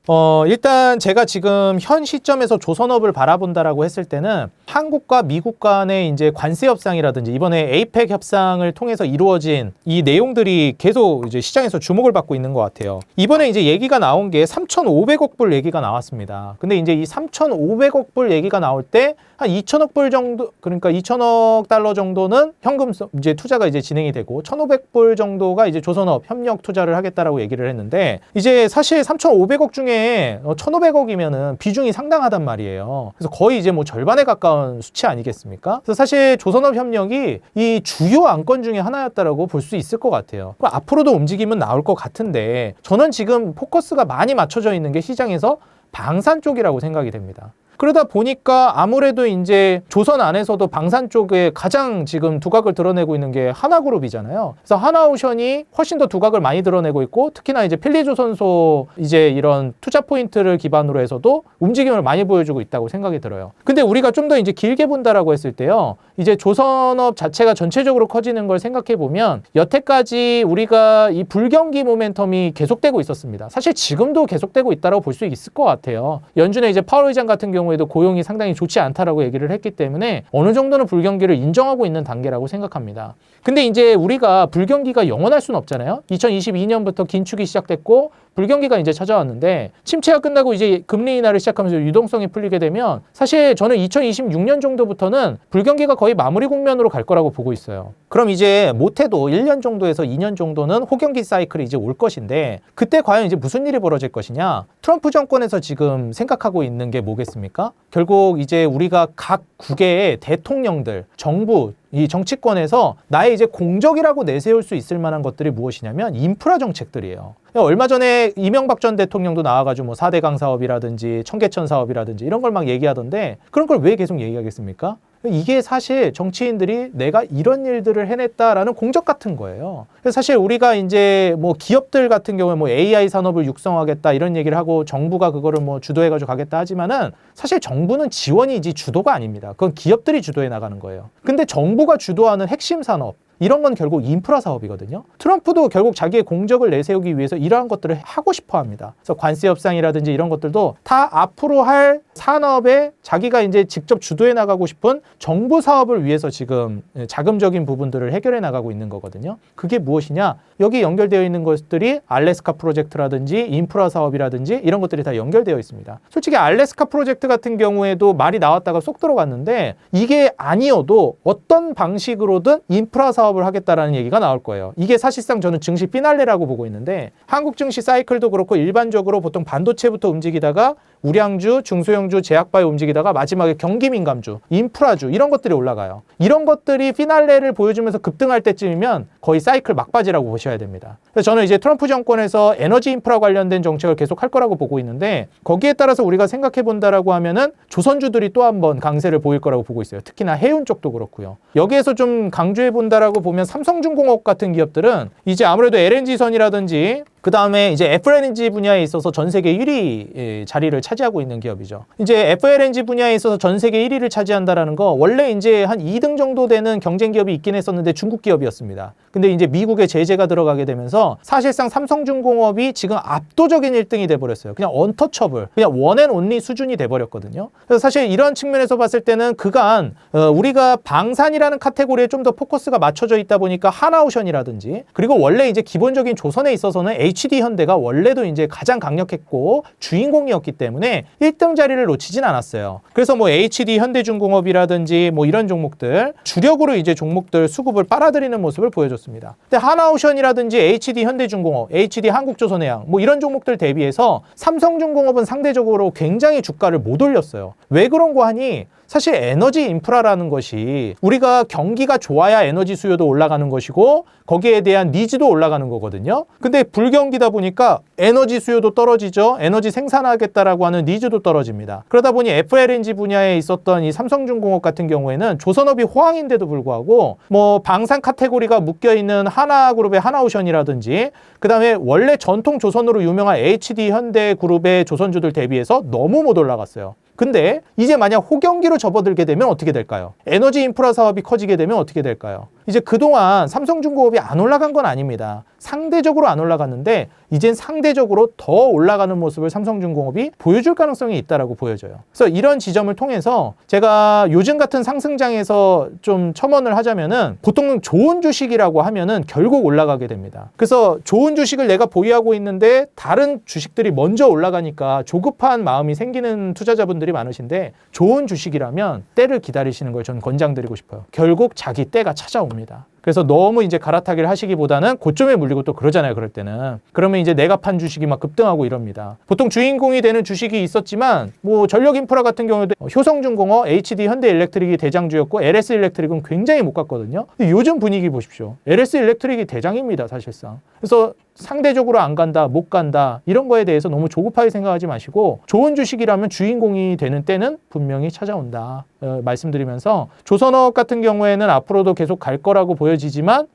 일단 제가 지금 현 시점에서 조선업을 바라본다라고 했을 때는 한국과 미국 간의 이제 관세 협상이라든지 이번에 에이펙 협상을 통해서 이루어진 이 내용들이 계속 이제 시장에서 주목을 받고 있는 것 같아요. 이번에 이제 얘기가 나온 게 3,500억 불 얘기가 나왔습니다. 근데 이제 이 3,500억 불 얘기가 나올 때 한 2천억 불 정도, 그러니까 2천억 달러 정도는 현금 이제 투자가 이제 진행이 되고 1,500불 정도가 이제 조선업 협력 투자를 하겠다라고 얘기를 했는데, 이제 사실 3,500억 중에 1,500억이면은 비중이 상당하단 말이에요. 그래서 거의 이제 뭐 절반에 가까운 수치 아니겠습니까? 그래서 사실 조선업 협력이 이 주요 안건 중에 하나였다라고 볼 수 있을 것 같아요. 앞으로도 움직임은 나올 것 같은데 저는 지금 포커스가 많이 맞춰져 있는 게 시장에서 방산 쪽이라고 생각이 됩니다. 그러다 보니까 아무래도 이제 조선 안에서도 방산 쪽에 가장 지금 두각을 드러내고 있는 게 하나그룹이잖아요. 그래서 하나오션이 훨씬 더 두각을 많이 드러내고 있고, 특히나 이제 필리조선소 이제 이런 투자 포인트를 기반으로 해서도 움직임을 많이 보여주고 있다고 생각이 들어요. 근데 우리가 좀 더 이제 길게 본다라고 했을 때요, 이제 조선업 자체가 전체적으로 커지는 걸 생각해 보면 여태까지 우리가 이 불경기 모멘텀이 계속되고 있었습니다. 사실 지금도 계속되고 있다고 볼 수 있을 것 같아요. 연준의 이제 파월 의장 같은 경우에도 고용이 상당히 좋지 않다라고 얘기를 했기 때문에 어느 정도는 불경기를 인정하고 있는 단계라고 생각합니다. 근데 이제 우리가 불경기가 영원할 수는 없잖아요. 2022년부터 긴축이 시작됐고 불경기가 이제 찾아왔는데 침체가 끝나고 이제 금리 인하를 시작하면서 유동성이 풀리게 되면 사실 저는 2026년 정도부터는 불경기가 거의 마무리 국면으로 갈 거라고 보고 있어요. 그럼 이제 못해도 1년 정도에서 2년 정도는 호경기 사이클이 이제 올 것인데 그때 과연 이제 무슨 일이 벌어질 것이냐? 트럼프 정권에서 지금 생각하고 있는 게 뭐겠습니까? 결국 이제 우리가 각 국의 대통령들, 정부, 이 정치권에서 나의 이제 공적이라고 내세울 수 있을 만한 것들이 무엇이냐면 인프라 정책들이에요. 얼마 전에 이명박 전 대통령도 나와가지고 뭐 4대강 사업이라든지 청계천 사업이라든지 이런 걸 막 얘기하던데 그런 걸 왜 계속 얘기하겠습니까? 이게 사실 정치인들이 내가 이런 일들을 해냈다라는 공적 같은 거예요. 그래서 사실 우리가 이제 뭐 기업들 같은 경우에 뭐 AI 산업을 육성하겠다 이런 얘기를 하고 정부가 그거를 뭐 주도해가지고 가겠다 하지만은 사실 정부는 지원이지 주도가 아닙니다. 그건 기업들이 주도해 나가는 거예요. 근데 정부가 주도하는 핵심 산업 이런 건 결국 인프라 사업이거든요. 트럼프도 결국 자기의 공적을 내세우기 위해서 이러한 것들을 하고 싶어 합니다. 그래서 관세 협상이라든지 이런 것들도 다 앞으로 할 산업에 자기가 이제 직접 주도해 나가고 싶은 정부 사업을 위해서 지금 자금적인 부분들을 해결해 나가고 있는 거거든요. 그게 무엇이냐? 여기 연결되어 있는 것들이 알래스카 프로젝트라든지 인프라 사업이라든지 이런 것들이 다 연결되어 있습니다. 솔직히 알래스카 프로젝트 같은 경우에도 말이 나왔다가 쏙 들어갔는데 이게 아니어도 어떤 방식으로든 인프라 사업을 하겠다라는 얘기가 나올 거예요. 이게 사실상 저는 증시 피날레라고 보고 있는데 한국 증시 사이클도 그렇고 일반적으로 보통 반도체부터 움직이다가 우량주, 중소형주, 제약바에 움직이다가 마지막에 경기민감주, 인프라주 이런 것들이 올라가요. 이런 것들이 피날레를 보여주면서 급등할 때쯤이면 거의 사이클 막바지라고 보셔야 됩니다. 그래서 저는 이제 트럼프 정권에서 에너지 인프라 관련된 정책을 계속 할 거라고 보고 있는데 거기에 따라서 우리가 생각해 본다라고 하면은 조선주들이 또 한 번 강세를 보일 거라고 보고 있어요. 특히나 해운 쪽도 그렇고요. 여기에서 좀 강조해 본다라고 보면 삼성중공업 같은 기업들은 이제 아무래도 LNG선이라든지 그 다음에 이제 FLNG 분야에 있어서 전 세계 1위 자리를 차지하고 있는 기업이죠. 이제 FLNG 분야에 있어서 전 세계 1위를 차지한다라는 거 원래 이제 한 2등 정도 되는 경쟁 기업이 있긴 했었는데 중국 기업이었습니다. 근데 이제 미국의 제재가 들어가게 되면서 사실상 삼성중공업이 지금 압도적인 1등이 돼버렸어요. 그냥 언터처블, 그냥 원앤온리 수준이 돼버렸거든요. 그래서 사실 이런 측면에서 봤을 때는 그간 우리가 방산이라는 카테고리에 좀 더 포커스가 맞춰져 있다 보니까 하나오션이라든지 그리고 원래 이제 기본적인 조선에 있어서는 HD 현대가 원래도 이제 가장 강력했고 주인공이었기 때문에 1등 자리를 놓치진 않았어요. 그래서 뭐 HD 현대중공업이라든지 뭐 이런 종목들 주력으로 이제 종목들 수급을 빨아들이는 모습을 보여줬습니다. 근데 하나오션이라든지 HD 현대중공업, HD 한국조선해양 뭐 이런 종목들 대비해서 삼성중공업은 상대적으로 굉장히 주가를 못 올렸어요. 왜 그런 거 하니? 사실 에너지 인프라라는 것이 우리가 경기가 좋아야 에너지 수요도 올라가는 것이고 거기에 대한 니즈도 올라가는 거거든요. 근데 불경기다 보니까 에너지 수요도 떨어지죠. 에너지 생산하겠다라고 하는 니즈도 떨어집니다. 그러다 보니 FLNG 분야에 있었던 이 삼성중공업 같은 경우에는 조선업이 호황인데도 불구하고 뭐 방산 카테고리가 묶여있는 하나그룹의 하나오션이라든지 그 다음에 원래 전통 조선으로 유명한 HD 현대그룹의 조선주들 대비해서 너무 못 올라갔어요. 근데 이제 만약 호경기로 접어들게 되면 어떻게 될까요? 에너지 인프라 사업이 커지게 되면 어떻게 될까요? 이제 그동안 삼성중공업이 안 올라간 건 아닙니다. 상대적으로 안 올라갔는데 이젠 상대적으로 더 올라가는 모습을 삼성중공업이 보여줄 가능성이 있다라고 보여져요. 그래서 이런 지점을 통해서 제가 요즘 같은 상승장에서 좀 첨언을 하자면은 보통 좋은 주식이라고 하면은 결국 올라가게 됩니다. 그래서 좋은 주식을 내가 보유하고 있는데 다른 주식들이 먼저 올라가니까 조급한 마음이 생기는 투자자분들이 많으신데 좋은 주식이라면 때를 기다리시는 걸 저는 권장드리고 싶어요. 결국 자기 때가 찾아옵니다. 그래서 너무 이제 갈아타기를 하시기보다는 고점에 물리고 또 그러잖아요. 그럴 때는. 그러면 이제 내가 판 주식이 막 급등하고 이럽니다. 보통 주인공이 되는 주식이 있었지만 뭐 전력인프라 같은 경우도 효성중공업, HD 현대일렉트릭이 대장주였고 LS일렉트릭은 굉장히 못 갔거든요. 근데 요즘 분위기 보십시오. LS일렉트릭이 대장입니다. 사실상. 그래서 상대적으로 안 간다, 못 간다 이런 거에 대해서 너무 조급하게 생각하지 마시고 좋은 주식이라면 주인공이 되는 때는 분명히 찾아온다 말씀드리면서 조선업 같은 경우에는 앞으로도 계속 갈 거라고 보여지지만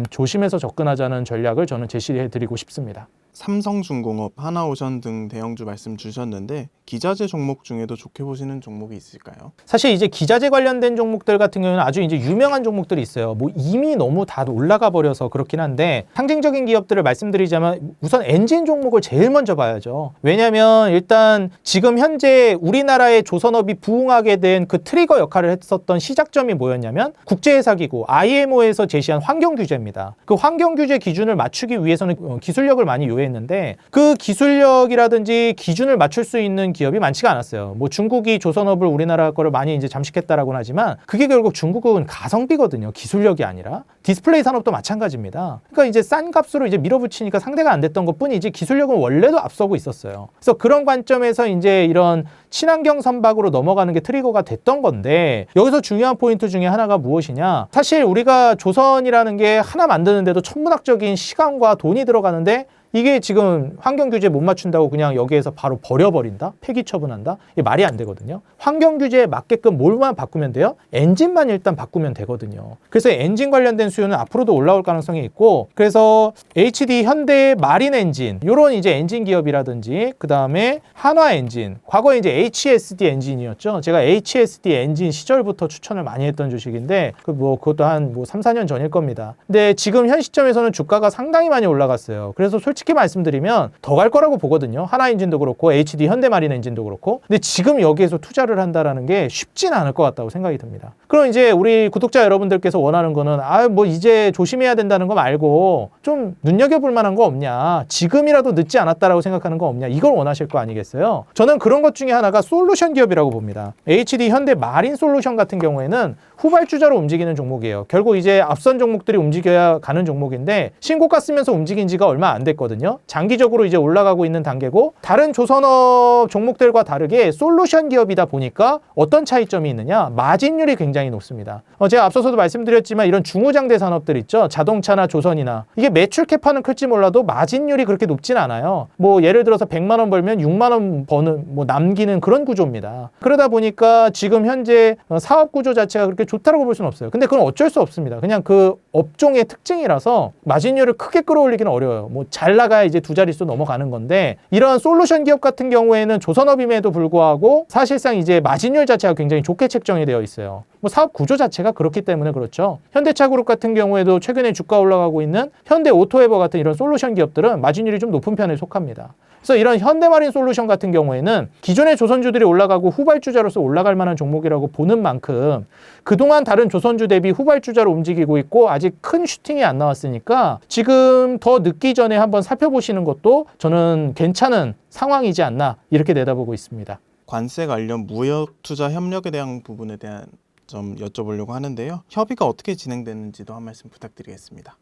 조심해서 접근하자는 전략을 저는 제시해드리고 싶습니다.
삼성중공업, 하나오션 등 대형주 말씀 주셨는데 기자재 종목 중에도 좋게 보시는 종목이 있을까요?
사실 이제 기자재 관련된 종목들 같은 경우는 아주 이제 유명한 종목들이 있어요. 뭐 이미 너무 다 올라가 버려서 그렇긴 한데 상징적인 기업들을 말씀드리자면 우선 엔진 종목을 제일 먼저 봐야죠. 왜냐하면 일단 지금 현재 우리나라의 조선업이 부흥하게 된 그 트리거 역할을 했었던 시작점이 뭐였냐면 국제회사기구 IMO에서 제시한 환경규제입니다. 그 환경규제 기준을 맞추기 위해서는 기술력을 많이 요했는데 있는데 그 기술력이라든지 기준을 맞출 수 있는 기업이 많지가 않았어요. 뭐 중국이 조선업을 우리나라 거를 많이 이제 잠식했다라고는 하지만 그게 결국 중국은 가성비거든요. 기술력이 아니라. 디스플레이 산업도 마찬가지입니다. 그러니까 이제 싼 값으로 이제 밀어붙이니까 상대가 안 됐던 것뿐이지 기술력은 원래도 앞서고 있었어요. 그래서 그런 관점에서 이제 이런 친환경 선박으로 넘어가는 게 트리거가 됐던 건데 여기서 중요한 포인트 중에 하나가 무엇이냐? 사실 우리가 조선이라는 게 하나 만드는데도 천문학적인 시간과 돈이 들어가는데 이게 지금 환경 규제 못 맞춘다고 그냥 여기에서 바로 버려버린다? 폐기 처분한다? 이게 말이 안 되거든요. 환경 규제에 맞게끔 뭘만 바꾸면 돼요? 엔진만 일단 바꾸면 되거든요. 그래서 엔진 관련된 수요는 앞으로도 올라올 가능성이 있고 그래서 HD, 현대, 마린 엔진 이런 이제 엔진 기업이라든지 그 다음에 한화 엔진 과거에 이제 HSD 엔진이었죠. 제가 HSD 엔진 시절부터 추천을 많이 했던 주식인데 그것도 한 3, 4년 전일 겁니다. 근데 지금 현 시점에서는 주가가 상당히 많이 올라갔어요. 그래서 솔직히 말씀드리면 더 갈 거라고 보거든요. 한화 엔진도 그렇고 HD 현대마린 엔진도 그렇고. 근데 지금 여기에서 투자를 한다라는 게 쉽지는 않을 것 같다고 생각이 듭니다. 그럼 이제 우리 구독자 여러분들께서 원하는 거는 이제 조심해야 된다는 거 말고 좀 눈여겨볼 만한 거 없냐, 지금이라도 늦지 않았다라고 생각하는 거 없냐, 이걸 원하실 거 아니겠어요? 저는 그런 것 중에 하나가 솔루션 기업이라고 봅니다. HD 현대마린 솔루션 같은 경우에는 후발주자로 움직이는 종목이에요. 결국 이제 앞선 종목들이 움직여야 가는 종목인데 신고가 쓰면서 움직인 지가 얼마 안 됐거든요. 장기적으로 이제 올라가고 있는 단계고 다른 조선업 종목들과 다르게 솔루션 기업이다 보니까 어떤 차이점이 있느냐? 마진율이 굉장히 높습니다. 제가 앞서서도 말씀드렸지만 이런 중후장대 산업들 있죠. 자동차나 조선이나 이게 매출 캐파는 클지 몰라도 마진율이 그렇게 높진 않아요. 뭐 예를 들어서 100만 원 벌면 6만 원 남기는 그런 구조입니다. 그러다 보니까 지금 현재 사업 구조 자체가 그렇게 좋다라고 볼 수는 없어요. 근데 그건 어쩔 수 없습니다. 그냥 그 업종의 특징이라서 마진율을 크게 끌어올리기는 어려워요. 뭐 잘 나가야 이제 두 자릿수 넘어가는 건데 이런 솔루션 기업 같은 경우에는 조선업임에도 불구하고 사실상 이제 마진율 자체가 굉장히 좋게 책정이 되어 있어요. 뭐 사업 구조 자체가 그렇기 때문에 그렇죠. 현대차그룹 같은 경우에도 최근에 주가 올라가고 있는 현대오토에버 같은 이런 솔루션 기업들은 마진율이 좀 높은 편에 속합니다. 그래서 이런 현대마린 솔루션 같은 경우에는 기존의 조선주들이 올라가고 후발주자로서 올라갈 만한 종목이라고 보는 만큼 그동안 다른 조선주 대비 후발주자로 움직이고 있고 아직 큰 슈팅이 안 나왔으니까 지금 더 늦기 전에 한번 살펴보시는 것도 저는 괜찮은 상황이지 않나 이렇게 내다보고 있습니다.
관세 관련 무역 투자 협력에 대한 부분에 대한 좀 여쭤보려고 하는데요. 협의가 어떻게 진행되는지도 한 말씀 부탁드리겠습니다.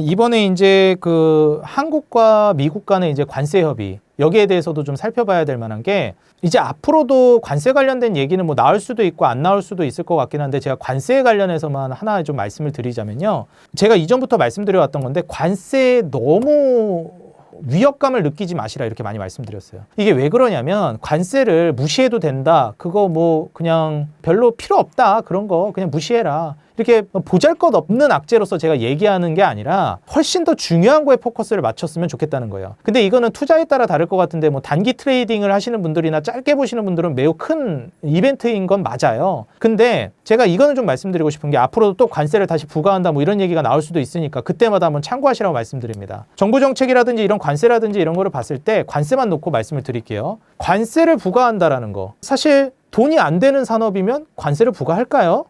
이번에 이제 그 한국과 미국 간의 이제 관세 협의 여기에 대해서도 좀 살펴봐야 될 만한 게 이제 앞으로도 관세 관련된 얘기는 뭐 나올 수도 있고 안 나올 수도 있을 것 같긴 한데 제가 관세에 관련해서만 하나 좀 말씀을 드리자면요. 제가 이전부터 말씀드려왔던 건데 관세에 너무 위협감을 느끼지 마시라 이렇게 많이 말씀드렸어요. 이게 왜 그러냐면 관세를 무시해도 된다. 그거 뭐 그냥 별로 필요 없다. 그런 거 그냥 무시해라. 이렇게 보잘것없는 악재로서 제가 얘기하는 게 아니라 훨씬 더 중요한 거에 포커스를 맞췄으면 좋겠다는 거예요. 근데 이거는 투자에 따라 다를 것 같은데 뭐 단기 트레이딩을 하시는 분들이나 짧게 보시는 분들은 매우 큰 이벤트인 건 맞아요. 근데 제가 이거는 좀 말씀드리고 싶은 게 앞으로도 또 관세를 다시 부과한다 뭐 이런 얘기가 나올 수도 있으니까 그때마다 한번 참고하시라고 말씀드립니다. 정부 정책이라든지 이런 관세라든지 이런 거를 봤을 때 관세만 놓고 말씀을 드릴게요. 관세를 부과한다라는 거 사실 돈이 안 되는 산업이면 관세를 부과할까요?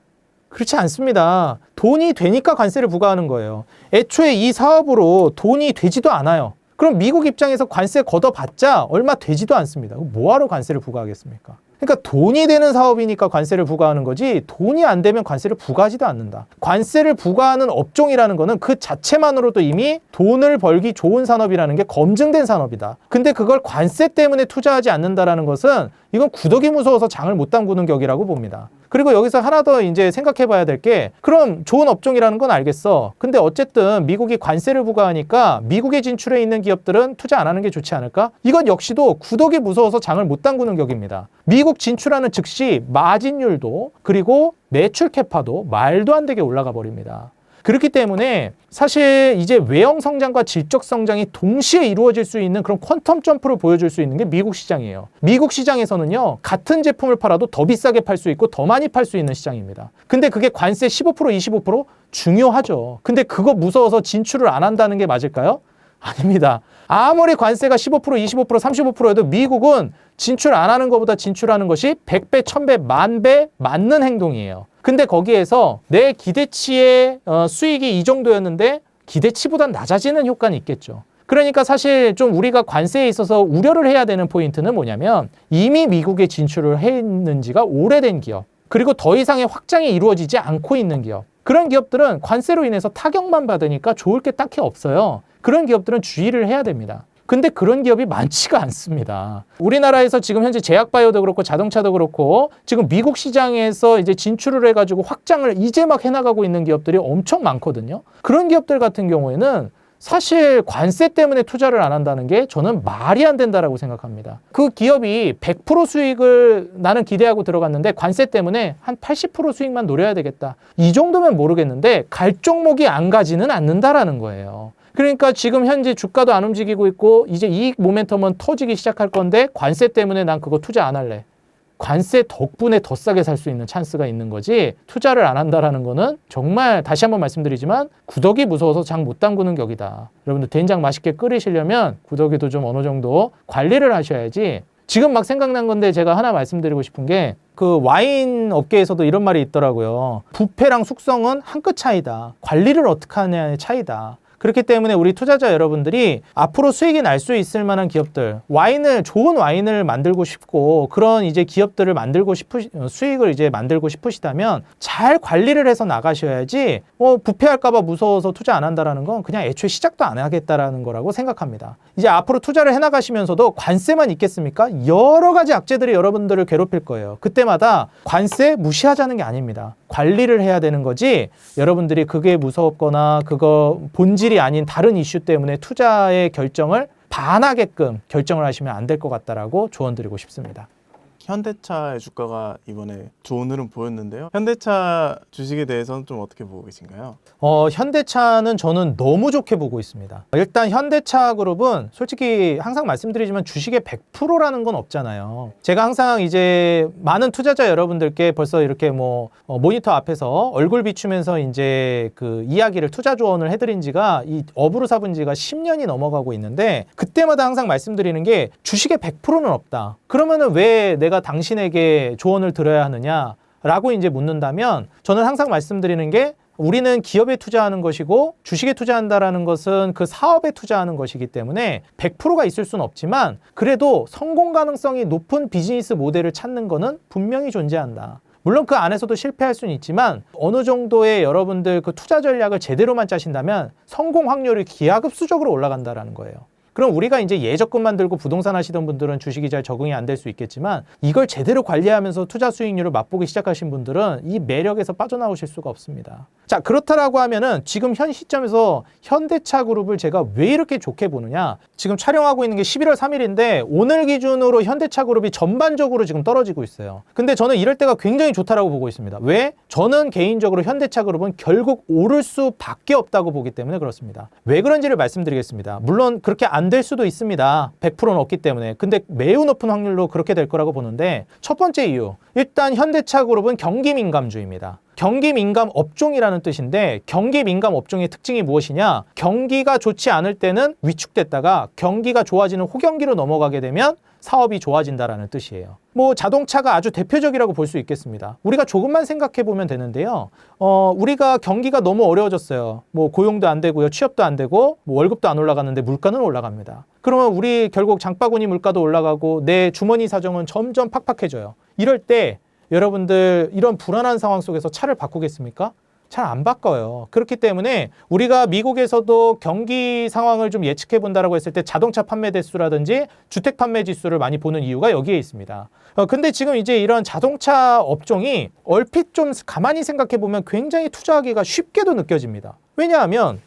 그렇지 않습니다. 돈이 되니까 관세를 부과하는 거예요. 애초에 이 사업으로 돈이 되지도 않아요. 그럼 미국 입장에서 관세 걷어봤자 얼마 되지도 않습니다. 뭐하러 관세를 부과하겠습니까? 그러니까 돈이 되는 사업이니까 관세를 부과하는 거지 돈이 안 되면 관세를 부과하지도 않는다. 관세를 부과하는 업종이라는 거는 그 자체만으로도 이미 돈을 벌기 좋은 산업이라는 게 검증된 산업이다. 근데 그걸 관세 때문에 투자하지 않는다라는 것은 이건 구더기 무서워서 장을 못 담그는 격이라고 봅니다. 그리고 여기서 하나 더 이제 생각해 봐야 될 게 그럼 좋은 업종이라는 건 알겠어. 근데 어쨌든 미국이 관세를 부과하니까 미국에 진출해 있는 기업들은 투자 안 하는 게 좋지 않을까? 이건 역시도 구더기 무서워서 장을 못 담그는 격입니다. 미국 진출하는 즉시 마진율도 그리고 매출 캐파도 말도 안 되게 올라가 버립니다. 그렇기 때문에 사실 이제 외형 성장과 질적 성장이 동시에 이루어질 수 있는 그런 퀀텀 점프를 보여줄 수 있는 게 미국 시장이에요. 미국 시장에서는요, 같은 제품을 팔아도 더 비싸게 팔 수 있고 더 많이 팔 수 있는 시장입니다. 근데 그게 관세 15%, 25% 중요하죠. 근데 그거 무서워서 진출을 안 한다는 게 맞을까요? 아닙니다. 아무리 관세가 15%, 25%, 35%여도 미국은 진출 안 하는 것보다 진출하는 것이 100배, 1000배, 10,000배 맞는 행동이에요. 근데 거기에서 내 기대치의 수익이 이 정도였는데 기대치보단 낮아지는 효과는 있겠죠. 그러니까 사실 좀 우리가 관세에 있어서 우려를 해야 되는 포인트는 뭐냐면 이미 미국에 진출을 했는지가 오래된 기업, 그리고 더 이상의 확장이 이루어지지 않고 있는 기업, 그런 기업들은 관세로 인해서 타격만 받으니까 좋을 게 딱히 없어요. 그런 기업들은 주의를 해야 됩니다. 근데 그런 기업이 많지가 않습니다. 우리나라에서 지금 현재 제약바이오도 그렇고 자동차도 그렇고 지금 미국 시장에서 이제 진출을 해가지고 확장을 이제 막 해나가고 있는 기업들이 엄청 많거든요. 그런 기업들 같은 경우에는 사실 관세 때문에 투자를 안 한다는 게 저는 말이 안 된다라고 생각합니다. 그 기업이 100% 수익을 나는 기대하고 들어갔는데 관세 때문에 한 80% 수익만 노려야 되겠다. 이 정도면 모르겠는데 갈 종목이 안 가지는 않는다라는 거예요. 그러니까 지금 현재 주가도 안 움직이고 있고 이제 이익 모멘텀은 터지기 시작할 건데 관세 때문에 난 그거 투자 안 할래. 관세 덕분에 더 싸게 살 수 있는 찬스가 있는 거지 투자를 안 한다라는 거는 정말 다시 한번 말씀드리지만 구더기 무서워서 장 못 담그는 격이다. 여러분들 된장 맛있게 끓이시려면 구더기도 좀 어느 정도 관리를 하셔야지. 지금 막 생각난 건데 제가 하나 말씀드리고 싶은 게 그 와인 업계에서도 이런 말이 있더라고요. 부패랑 숙성은 한 끗 차이다. 관리를 어떻게 하냐의 차이다. 그렇기 때문에 우리 투자자 여러분들이 앞으로 수익이 날 수 있을 만한 기업들, 좋은 와인을 만들고 싶고 그런 이제 기업들을 수익을 이제 만들고 싶으시다면 잘 관리를 해서 나가셔야지 부패할까봐 무서워서 투자 안 한다라는 건 그냥 애초에 시작도 안 하겠다라는 거라고 생각합니다. 이제 앞으로 투자를 해나가시면서도 관세만 있겠습니까? 여러 가지 악재들이 여러분들을 괴롭힐 거예요. 그때마다 관세 무시하자는 게 아닙니다. 관리를 해야 되는 거지 여러분들이 그게 무섭거나 그거 본질이 아닌 다른 이슈 때문에 투자의 결정을 반하게끔 결정을 하시면 안 될 것 같다라고 조언드리고 싶습니다.
현대차의 주가가 이번에 좋은 흐름 보였는데요. 현대차 주식에 대해서는 좀 어떻게 보고 계신가요?
현대차는 저는 너무 좋게 보고 있습니다. 일단 현대차 그룹은 솔직히 항상 말씀드리지만 주식의 100%라는 건 없잖아요. 제가 항상 이제 많은 투자자 여러분들께 벌써 이렇게 모니터 앞에서 얼굴 비추면서 이제 그 이야기를 투자 조언을 해드린 지가 이 업으로 사본 지가 10년이 넘어가고 있는데 그때마다 항상 말씀드리는 게 주식의 100%는 없다. 그러면은 왜 내가 당신에게 조언을 들어야 하느냐? 라고 이제 묻는다면 저는 항상 말씀드리는 게 우리는 기업에 투자하는 것이고 주식에 투자한다라는 것은 그 사업에 투자하는 것이기 때문에 100%가 있을 수는 없지만 그래도 성공 가능성이 높은 비즈니스 모델을 찾는 거는 분명히 존재한다. 물론 그 안에서도 실패할 수는 있지만 어느 정도의 여러분들 그 투자 전략을 제대로만 짜신다면 성공 확률이 기하급수적으로 올라간다라는 거예요. 그럼 우리가 이제 예적금만 들고 부동산 하시던 분들은 주식이 잘 적응이 안 될 수 있겠지만 이걸 제대로 관리하면서 투자 수익률을 맛보기 시작하신 분들은 이 매력에서 빠져나오실 수가 없습니다. 자, 그렇다라고 하면은 지금 현 시점에서 현대차 그룹을 제가 왜 이렇게 좋게 보느냐? 지금 촬영하고 있는 게 11월 3일인데 오늘 기준으로 현대차 그룹이 전반적으로 지금 떨어지고 있어요. 근데 저는 이럴 때가 굉장히 좋다라고 보고 있습니다. 왜? 저는 개인적으로 현대차 그룹은 결국 오를 수밖에 없다고 보기 때문에 그렇습니다. 왜 그런지를 말씀드리겠습니다. 물론 그렇게 안 될 수도 있습니다. 100%는 없기 때문에. 근데 매우 높은 확률로 그렇게 될 거라고 보는데 첫 번째 이유. 일단 현대차 그룹은 경기 민감주입니다. 경기 민감 업종이라는 뜻인데 경기 민감 업종의 특징이 무엇이냐? 경기가 좋지 않을 때는 위축됐다가 경기가 좋아지는 호경기로 넘어가게 되면 사업이 좋아진다라는 뜻이에요. 자동차가 아주 대표적이라고 볼 수 있겠습니다. 우리가 조금만 생각해 보면 되는데요. 우리가 경기가 너무 어려워졌어요. 고용도 안 되고요. 취업도 안 되고 월급도 안 올라가는데 물가는 올라갑니다. 그러면 우리 결국 장바구니 물가도 올라가고 내 주머니 사정은 점점 팍팍해져요. 이럴 때 여러분들 이런 불안한 상황 속에서 차를 바꾸겠습니까? 잘 안 바꿔요. 그렇기 때문에 우리가 미국에서도 경기 상황을 좀 예측해 본다라고 했을 때 자동차 판매 대수라든지 주택 판매 지수를 많이 보는 이유가 여기에 있습니다. 근데 지금 이제 이런 자동차 업종이 얼핏 좀 가만히 생각해 보면 굉장히 투자하기가 쉽게도 느껴집니다. 왜냐하면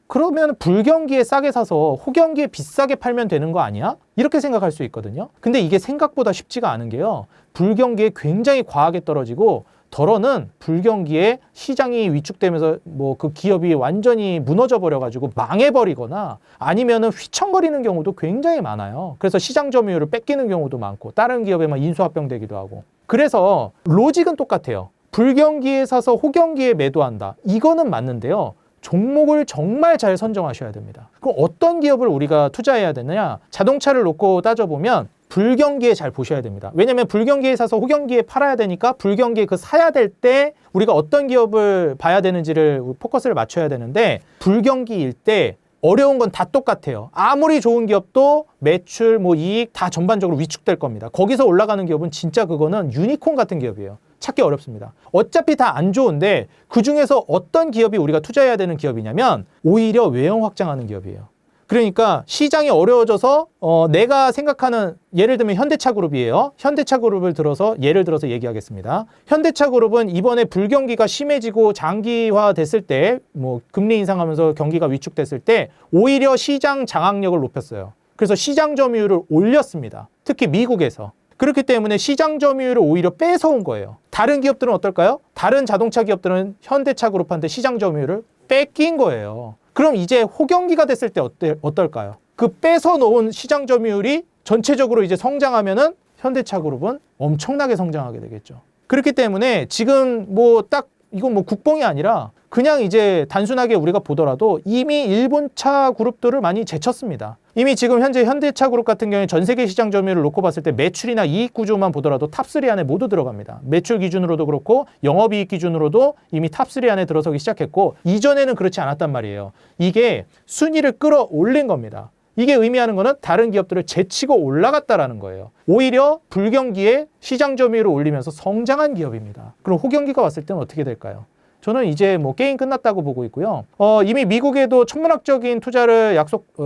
그러면 불경기에 싸게 사서 호경기에 비싸게 팔면 되는 거 아니야? 이렇게 생각할 수 있거든요. 근데 이게 생각보다 쉽지가 않은 게요. 불경기에 굉장히 과하게 떨어지고 덜어는 불경기에 시장이 위축되면서 그 기업이 완전히 무너져 버려가지고 망해버리거나 아니면은 휘청거리는 경우도 굉장히 많아요. 그래서 시장 점유율을 뺏기는 경우도 많고 다른 기업에만 인수합병되기도 하고. 그래서 로직은 똑같아요. 불경기에 사서 호경기에 매도한다. 이거는 맞는데요. 종목을 정말 잘 선정하셔야 됩니다. 그럼 어떤 기업을 우리가 투자해야 되느냐? 자동차를 놓고 따져보면 불경기에 잘 보셔야 됩니다. 왜냐하면 불경기에 사서 호경기에 팔아야 되니까 불경기에 사야 될 때 우리가 어떤 기업을 봐야 되는지를 포커스를 맞춰야 되는데 불경기일 때 어려운 건 다 똑같아요. 아무리 좋은 기업도 매출, 뭐 이익 다 전반적으로 위축될 겁니다. 거기서 올라가는 기업은 진짜 그거는 유니콘 같은 기업이에요. 찾기 어렵습니다. 어차피 다 안 좋은데 그중에서 어떤 기업이 우리가 투자해야 되는 기업이냐면 오히려 외형 확장하는 기업이에요. 그러니까 시장이 어려워져서 내가 생각하는 예를 들면 현대차그룹이에요. 현대차그룹을 예를 들어서 얘기하겠습니다. 현대차그룹은 이번에 불경기가 심해지고 장기화 됐을 때 뭐 금리 인상하면서 경기가 위축됐을 때 오히려 시장 장악력을 높였어요. 그래서 시장 점유율을 올렸습니다. 특히 미국에서. 그렇기 때문에 시장 점유율을 오히려 뺏어온 거예요. 다른 기업들은 어떨까요? 다른 자동차 기업들은 현대차그룹한테 시장 점유율을 뺏긴 거예요. 그럼 이제 호경기가 됐을 때 어떨까요? 그 뺏어 놓은 시장 점유율이 전체적으로 이제 성장하면은 현대차그룹은 엄청나게 성장하게 되겠죠. 그렇기 때문에 지금 뭐 딱 이건 뭐 국뽕이 아니라 그냥 이제 단순하게 우리가 보더라도 이미 일본차 그룹들을 많이 제쳤습니다. 이미 지금 현재 현대차그룹 같은 경우에 전 세계 시장 점유율을 놓고 봤을 때 매출이나 이익 구조만 보더라도 탑3 안에 모두 들어갑니다. 매출 기준으로도 그렇고 영업이익 기준으로도 이미 탑3 안에 들어서기 시작했고 이전에는 그렇지 않았단 말이에요. 이게 순위를 끌어올린 겁니다. 이게 의미하는 거는 다른 기업들을 제치고 올라갔다라는 거예요. 오히려 불경기에 시장 점유율을 올리면서 성장한 기업입니다. 그럼 호경기가 왔을 때는 어떻게 될까요? 저는 이제 뭐 게임 끝났다고 보고 있고요. 이미 미국에도 천문학적인 투자를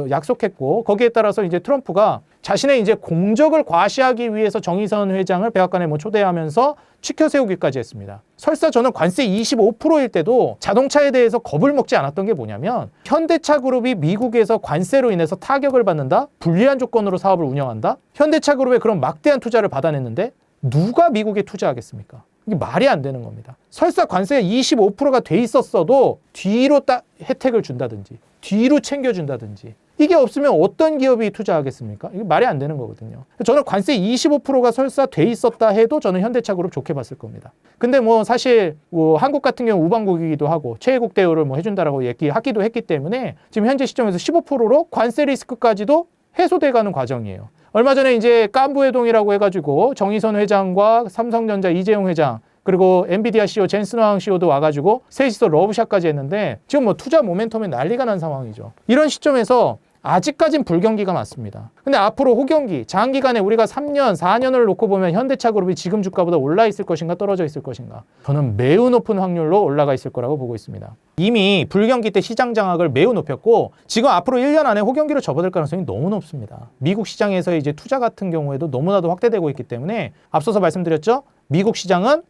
약속했고 거기에 따라서 이제 트럼프가 자신의 이제 공적을 과시하기 위해서 정의선 회장을 백악관에 뭐 초대하면서 치켜 세우기까지 했습니다. 설사 저는 관세 25%일 때도 자동차에 대해서 겁을 먹지 않았던 게 뭐냐면 현대차그룹이 미국에서 관세로 인해서 타격을 받는다? 불리한 조건으로 사업을 운영한다? 현대차그룹에 그런 막대한 투자를 받아냈는데 누가 미국에 투자하겠습니까? 이게 말이 안 되는 겁니다. 설사 관세가 25%가 돼 있었어도 뒤로 딱 혜택을 준다든지 뒤로 챙겨준다든지 이게 없으면 어떤 기업이 투자하겠습니까? 이게 말이 안 되는 거거든요. 저는 관세 25%가 설사 돼 있었다 해도 저는 현대차그룹 좋게 봤을 겁니다. 근데 뭐 사실 뭐 한국 같은 경우 우방국이기도 하고 최애국 대우를 뭐 해준다라고 얘기하기도 했기 때문에 지금 현재 시점에서 15%로 관세 리스크까지도 해소돼가는 과정이에요. 얼마 전에 이제 깐부회동이라고 해가지고 정의선 회장과 삼성전자 이재용 회장 그리고 엔비디아 CEO 젠슨 황 CEO도 와가지고 셋이서 러브샷까지 했는데 지금 뭐 투자 모멘텀에 난리가 난 상황이죠. 이런 시점에서 아직까진 불경기가 맞습니다. 근데 앞으로 호경기, 장기간에 우리가 3년, 4년을 놓고 보면 현대차그룹이 지금 주가보다 올라 있을 것인가 떨어져 있을 것인가? 저는 매우 높은 확률로 올라가 있을 거라고 보고 있습니다. 이미 불경기 때 시장 장악을 매우 높였고 지금 앞으로 1년 안에 호경기로 접어들 가능성이 너무 높습니다. 미국 시장에서의 이제 투자 같은 경우에도 너무나도 확대되고 있기 때문에 앞서서 말씀드렸죠? 미국 시장은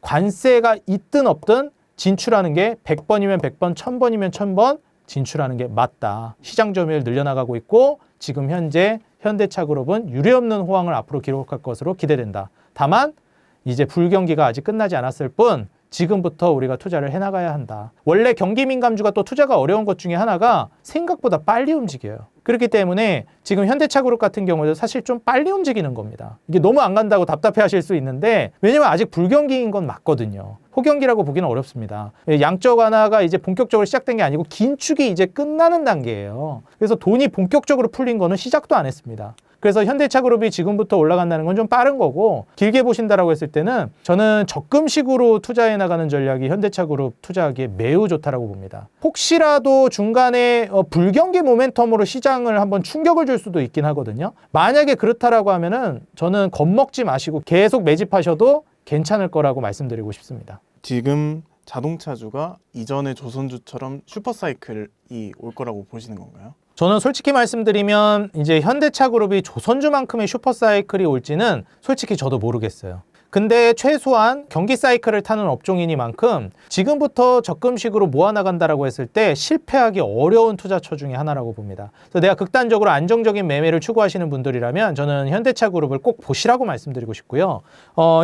관세가 있든 없든 진출하는 게 100번이면 100번, 1000번이면 1000번 진출하는 게 맞다. 시장 점유율 늘려나가고 있고 지금 현재 현대차그룹은 유례없는 호황을 앞으로 기록할 것으로 기대된다. 다만 이제 불경기가 아직 끝나지 않았을 뿐 지금부터 우리가 투자를 해나가야 한다. 원래 경기 민감주가 또 투자가 어려운 것 중에 하나가 생각보다 빨리 움직여요. 그렇기 때문에 지금 현대차그룹 같은 경우도 사실 좀 빨리 움직이는 겁니다. 이게 너무 안 간다고 답답해 하실 수 있는데 왜냐면 아직 불경기인 건 맞거든요. 호경기라고 보기는 어렵습니다. 양적 완화가 이제 본격적으로 시작된 게 아니고 긴축이 이제 끝나는 단계예요. 그래서 돈이 본격적으로 풀린 거는 시작도 안 했습니다. 그래서 현대차그룹이 지금부터 올라간다는 건 좀 빠른 거고 길게 보신다라고 했을 때는 저는 적금식으로 투자해 나가는 전략이 현대차그룹 투자하기에 매우 좋다라고 봅니다. 혹시라도 중간에 불경기 모멘텀으로 시장을 한번 충격을 줄 수도 있긴 하거든요. 만약에 그렇다라고 하면은 저는 겁먹지 마시고 계속 매집하셔도 괜찮을 거라고 말씀드리고 싶습니다.
지금 자동차주가 이전의 조선주처럼 슈퍼사이클이 올 거라고 보시는 건가요?
저는 솔직히 말씀드리면 이제 현대차그룹이 조선주만큼의 슈퍼사이클이 올지는 솔직히 저도 모르겠어요. 근데 최소한 경기 사이클을 타는 업종이니만큼 지금부터 적금식으로 모아나간다라고 했을 때 실패하기 어려운 투자처 중에 하나라고 봅니다. 그래서 내가 극단적으로 안정적인 매매를 추구하시는 분들이라면 저는 현대차그룹을 꼭 보시라고 말씀드리고 싶고요.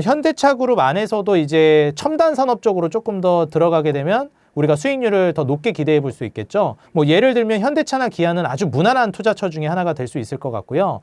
현대차그룹 안에서도 이제 첨단 산업 쪽으로 조금 더 들어가게 되면 우리가 수익률을 더 높게 기대해 볼 수 있겠죠. 뭐 예를 들면 현대차나 기아는 아주 무난한 투자처 중에 하나가 될 수 있을 것 같고요.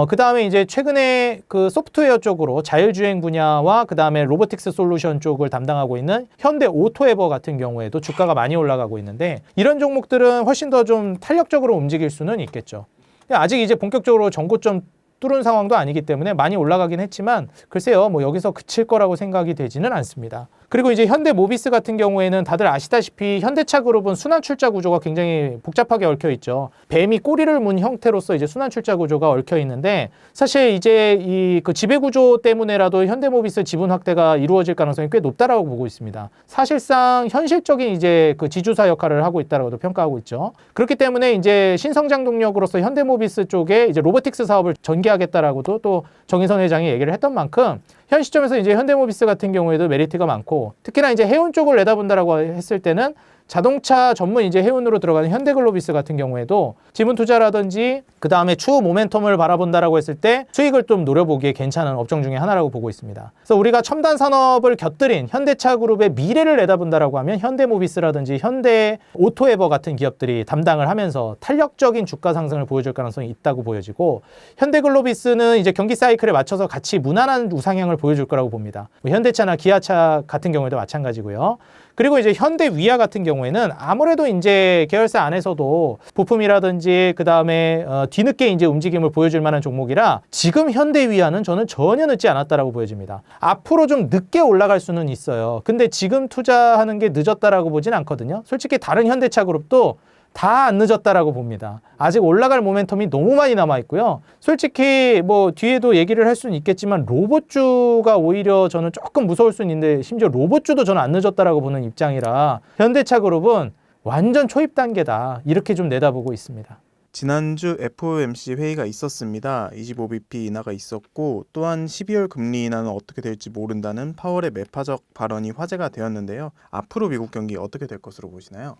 그 다음에 이제 최근에 그 소프트웨어 쪽으로 자율주행 분야와 그 다음에 로보틱스 솔루션 쪽을 담당하고 있는 현대 오토에버 같은 경우에도 주가가 많이 올라가고 있는데 이런 종목들은 훨씬 더 좀 탄력적으로 움직일 수는 있겠죠. 아직 이제 본격적으로 전고점 뚫은 상황도 아니기 때문에 많이 올라가긴 했지만 글쎄요 뭐 여기서 그칠 거라고 생각이 되지는 않습니다. 그리고 이제 현대모비스 같은 경우에는 다들 아시다시피 현대차 그룹은 순환출자 구조가 굉장히 복잡하게 얽혀 있죠. 뱀이 꼬리를 문 형태로서 이제 순환출자 구조가 얽혀 있는데 사실 이제 이 그 지배 구조 때문에라도 현대모비스 지분 확대가 이루어질 가능성이 꽤 높다라고 보고 있습니다. 사실상 현실적인 이제 그 지주사 역할을 하고 있다라고도 평가하고 있죠. 그렇기 때문에 이제 신성장 동력으로서 현대모비스 쪽에 이제 로보틱스 사업을 전개하겠다라고도 또 정의선 회장이 얘기를 했던 만큼 현 시점에서 이제 현대모비스 같은 경우에도 메리트가 많고 특히나 이제 해운 쪽을 내다본다라고 했을 때는 자동차 전문 이제 해운으로 들어가는 현대글로비스 같은 경우에도 지분 투자라든지 그 다음에 추후 모멘텀을 바라본다라고 했을 때 수익을 좀 노려보기에 괜찮은 업종 중에 하나라고 보고 있습니다. 그래서 우리가 첨단 산업을 곁들인 현대차 그룹의 미래를 내다본다라고 하면 현대모비스라든지 현대 오토에버 같은 기업들이 담당을 하면서 탄력적인 주가 상승을 보여줄 가능성이 있다고 보여지고 현대글로비스는 이제 경기 사이클에 맞춰서 같이 무난한 우상향을 보여줄 거라고 봅니다. 뭐 현대차나 기아차 같은 경우에도 마찬가지고요. 그리고 이제 현대위아 같은 경우에는 아무래도 이제 계열사 안에서도 부품이라든지 그 다음에 뒤늦게 이제 움직임을 보여줄 만한 종목이라 지금 현대위아는 저는 전혀 늦지 않았다라고 보여집니다. 앞으로 좀 늦게 올라갈 수는 있어요. 근데 지금 투자하는 게 늦었다라고 보진 않거든요. 솔직히 다른 현대차 그룹도 다 안 늦었다라고 봅니다. 아직 올라갈 모멘텀이 너무 많이 남아 있고요. 솔직히 뭐 뒤에도 얘기를 할 수는 있겠지만 로봇주가 오히려 저는 조금 무서울 수는 있는데 심지어 로봇주도 저는 안 늦었다라고 보는 입장이라 현대차 그룹은 완전 초입 단계다 이렇게 좀 내다보고 있습니다.
지난주 FOMC 회의가 있었습니다. 25bp 인하가 있었고 또한 12월 금리 인하는 어떻게 될지 모른다는 파월의 매파적 발언이 화제가 되었는데요. 앞으로 미국 경기 어떻게 될 것으로 보시나요?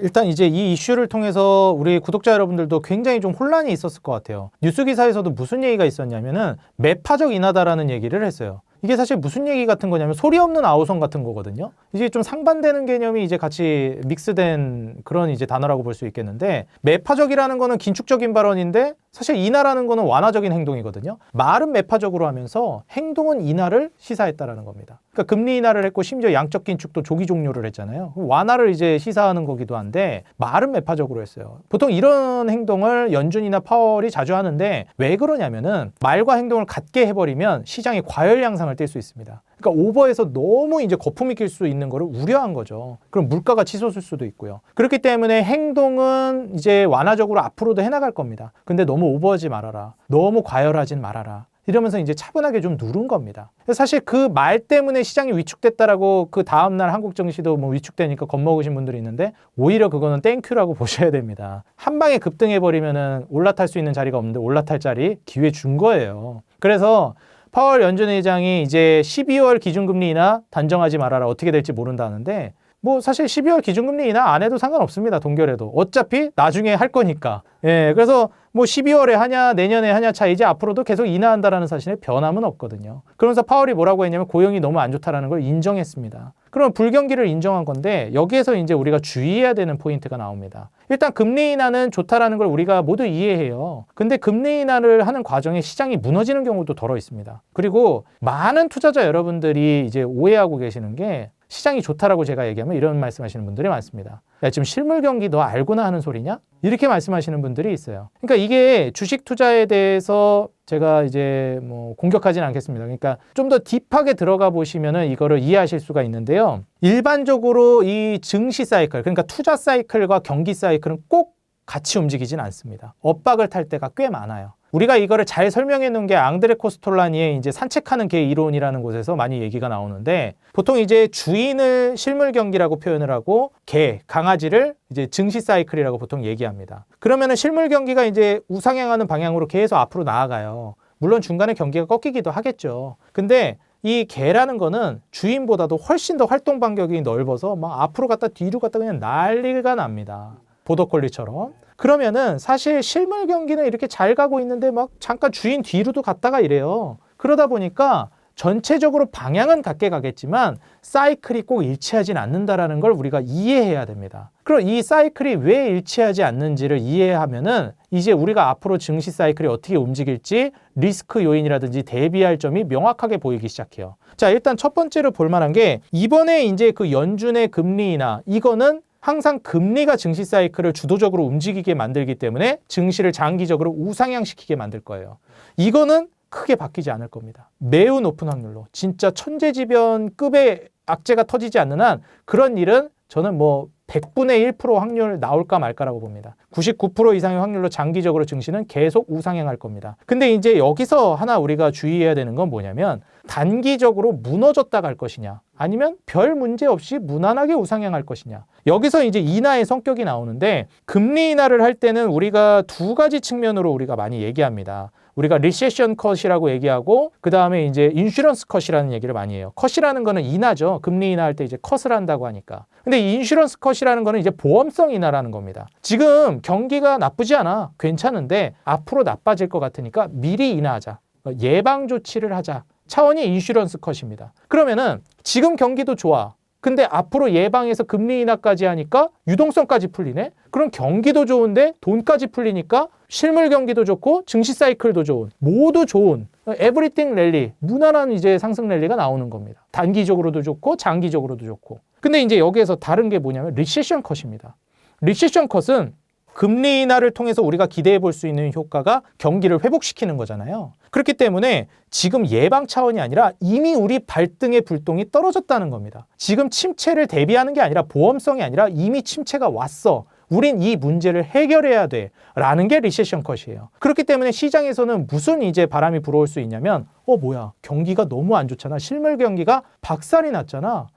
일단 이제 이 이슈를 통해서 우리 구독자 여러분들도 굉장히 좀 혼란이 있었을 것 같아요. 뉴스 기사에서도 무슨 얘기가 있었냐면은 매파적 인하다라는 얘기를 했어요. 이게 사실 무슨 얘기 같은 거냐면 소리 없는 아우성 같은 거거든요. 이게 좀 상반되는 개념이 이제 같이 믹스된 그런 이제 단어라고 볼 수 있겠는데 매파적이라는 거는 긴축적인 발언인데 사실 인하라는 거는 완화적인 행동이거든요. 말은 매파적으로 하면서 행동은 인하를 시사했다라는 겁니다. 그러니까 금리 인하를 했고 심지어 양적 긴축도 조기 종료를 했잖아요. 완화를 이제 시사하는 거기도 한데 말은 매파적으로 했어요. 보통 이런 행동을 연준이나 파월이 자주 하는데 왜 그러냐면은 말과 행동을 같게 해버리면 시장이 과열 양상을 띨 수 있습니다. 그러니까 오버해서 너무 이제 거품이 낄 수 있는 거를 우려한 거죠. 그럼 물가가 치솟을 수도 있고요. 그렇기 때문에 행동은 이제 완화적으로 앞으로도 해나갈 겁니다. 근데 너무 오버하지 말아라. 너무 과열하진 말아라. 이러면서 이제 차분하게 좀 누른 겁니다. 사실 그 말 때문에 시장이 위축됐다라고 그 다음날 한국 증시도 뭐 위축되니까 겁먹으신 분들이 있는데 오히려 그거는 땡큐라고 보셔야 됩니다. 한 방에 급등해버리면은 올라탈 수 있는 자리가 없는데 올라탈 자리 기회 준 거예요. 그래서 파월 연준 의장이 이제 12월 기준금리 인하 단정하지 말아라 어떻게 될지 모른다는데 뭐 사실 12월 기준금리 인하 안 해도 상관없습니다. 동결해도 어차피 나중에 할 거니까. 예, 그래서 뭐 12월에 하냐 내년에 하냐 차이지 앞으로도 계속 인하한다라는 사실에 변함은 없거든요. 그러면서 파월이 뭐라고 했냐면 고용이 너무 안 좋다라는 걸 인정했습니다. 그럼 불경기를 인정한 건데 여기에서 이제 우리가 주의해야 되는 포인트가 나옵니다. 일단 금리 인하는 좋다라는 걸 우리가 모두 이해해요. 근데 금리 인하를 하는 과정에 시장이 무너지는 경우도 덜어 있습니다. 그리고 많은 투자자 여러분들이 이제 오해하고 계시는 게 시장이 좋다라고 제가 얘기하면 이런 말씀하시는 분들이 많습니다. 야, 지금 실물 경기 너 알고나 하는 소리냐? 이렇게 말씀하시는 분들이 있어요. 그러니까 이게 주식 투자에 대해서 제가 이제 뭐 공격하진 않겠습니다. 그러니까 좀 더 딥하게 들어가 보시면은 이거를 이해하실 수가 있는데요. 일반적으로 이 증시 사이클, 그러니까 투자 사이클과 경기 사이클은 꼭 같이 움직이진 않습니다. 엇박을 탈 때가 꽤 많아요. 우리가 이거를 잘 설명해 놓은 게 앙드레 코스톨라니의 이제 산책하는 개 이론이라는 곳에서 많이 얘기가 나오는데 보통 이제 주인을 실물 경기라고 표현을 하고 개, 강아지를 이제 증시 사이클이라고 보통 얘기합니다. 그러면은 실물 경기가 이제 우상향하는 방향으로 계속 앞으로 나아가요. 물론 중간에 경기가 꺾이기도 하겠죠. 근데 이 개라는 거는 주인보다도 훨씬 더 활동 반경이 넓어서 막 앞으로 갔다 뒤로 갔다 그냥 난리가 납니다. 보더콜리처럼. 그러면은 사실 실물 경기는 이렇게 잘 가고 있는데 막 잠깐 주인 뒤로도 갔다가 이래요. 그러다 보니까 전체적으로 방향은 같게 가겠지만 사이클이 꼭 일치하진 않는다라는 걸 우리가 이해해야 됩니다. 그럼 이 사이클이 왜 일치하지 않는지를 이해하면은 이제 우리가 앞으로 증시 사이클이 어떻게 움직일지 리스크 요인이라든지 대비할 점이 명확하게 보이기 시작해요. 자, 일단 첫 번째로 볼 만한 게 이번에 이제 그 연준의 금리 인하 이거는 항상 금리가 증시 사이클을 주도적으로 움직이게 만들기 때문에 증시를 장기적으로 우상향시키게 만들 거예요. 이거는 크게 바뀌지 않을 겁니다. 매우 높은 확률로 진짜 천재지변급의 악재가 터지지 않는 한 그런 일은 저는 뭐 100분의 1% 확률 나올까 말까라고 봅니다. 99% 이상의 확률로 장기적으로 증시는 계속 우상향할 겁니다. 근데 이제 여기서 하나 우리가 주의해야 되는 건 뭐냐면 단기적으로 무너졌다 갈 것이냐 아니면 별 문제 없이 무난하게 우상향할 것이냐. 여기서 이제 인하의 성격이 나오는데 금리 인하를 할 때는 우리가 두 가지 측면으로 우리가 많이 얘기합니다. 우리가 리세션 컷이라고 얘기하고 그 다음에 이제 인슈런스 컷이라는 얘기를 많이 해요. 컷이라는 거는 인하죠. 금리 인하할 때 이제 컷을 한다고 하니까. 근데 이 인슈런스 컷이라는 거는 이제 보험성 인하라는 겁니다. 지금 경기가 나쁘지 않아. 괜찮은데 앞으로 나빠질 것 같으니까 미리 인하하자. 예방 조치를 하자. 차원이 인슈런스 컷입니다. 그러면은 지금 경기도 좋아. 근데 앞으로 예방해서 금리 인하까지 하니까 유동성까지 풀리네? 그럼 경기도 좋은데 돈까지 풀리니까 실물 경기도 좋고 증시 사이클도 좋은, 모두 좋은 에브리띵 랠리, 무난한 이제 상승 랠리가 나오는 겁니다. 단기적으로도 좋고 장기적으로도 좋고. 근데 이제 여기에서 다른 게 뭐냐면 리세션 컷입니다. 리세션 컷은 금리 인하를 통해서 우리가 기대해 볼 수 있는 효과가 경기를 회복시키는 거잖아요. 그렇기 때문에 지금 예방 차원이 아니라 이미 우리 발등의 불똥이 떨어졌다는 겁니다. 지금 침체를 대비하는 게 아니라 보험성이 아니라 이미 침체가 왔어. 우린 이 문제를 해결해야 돼. 라는 게 리세션 컷이에요. 그렇기 때문에 시장에서는 무슨 이제 바람이 불어올 수 있냐면 뭐야 경기가 너무 안 좋잖아. 실물 경기가 박살이 났잖아.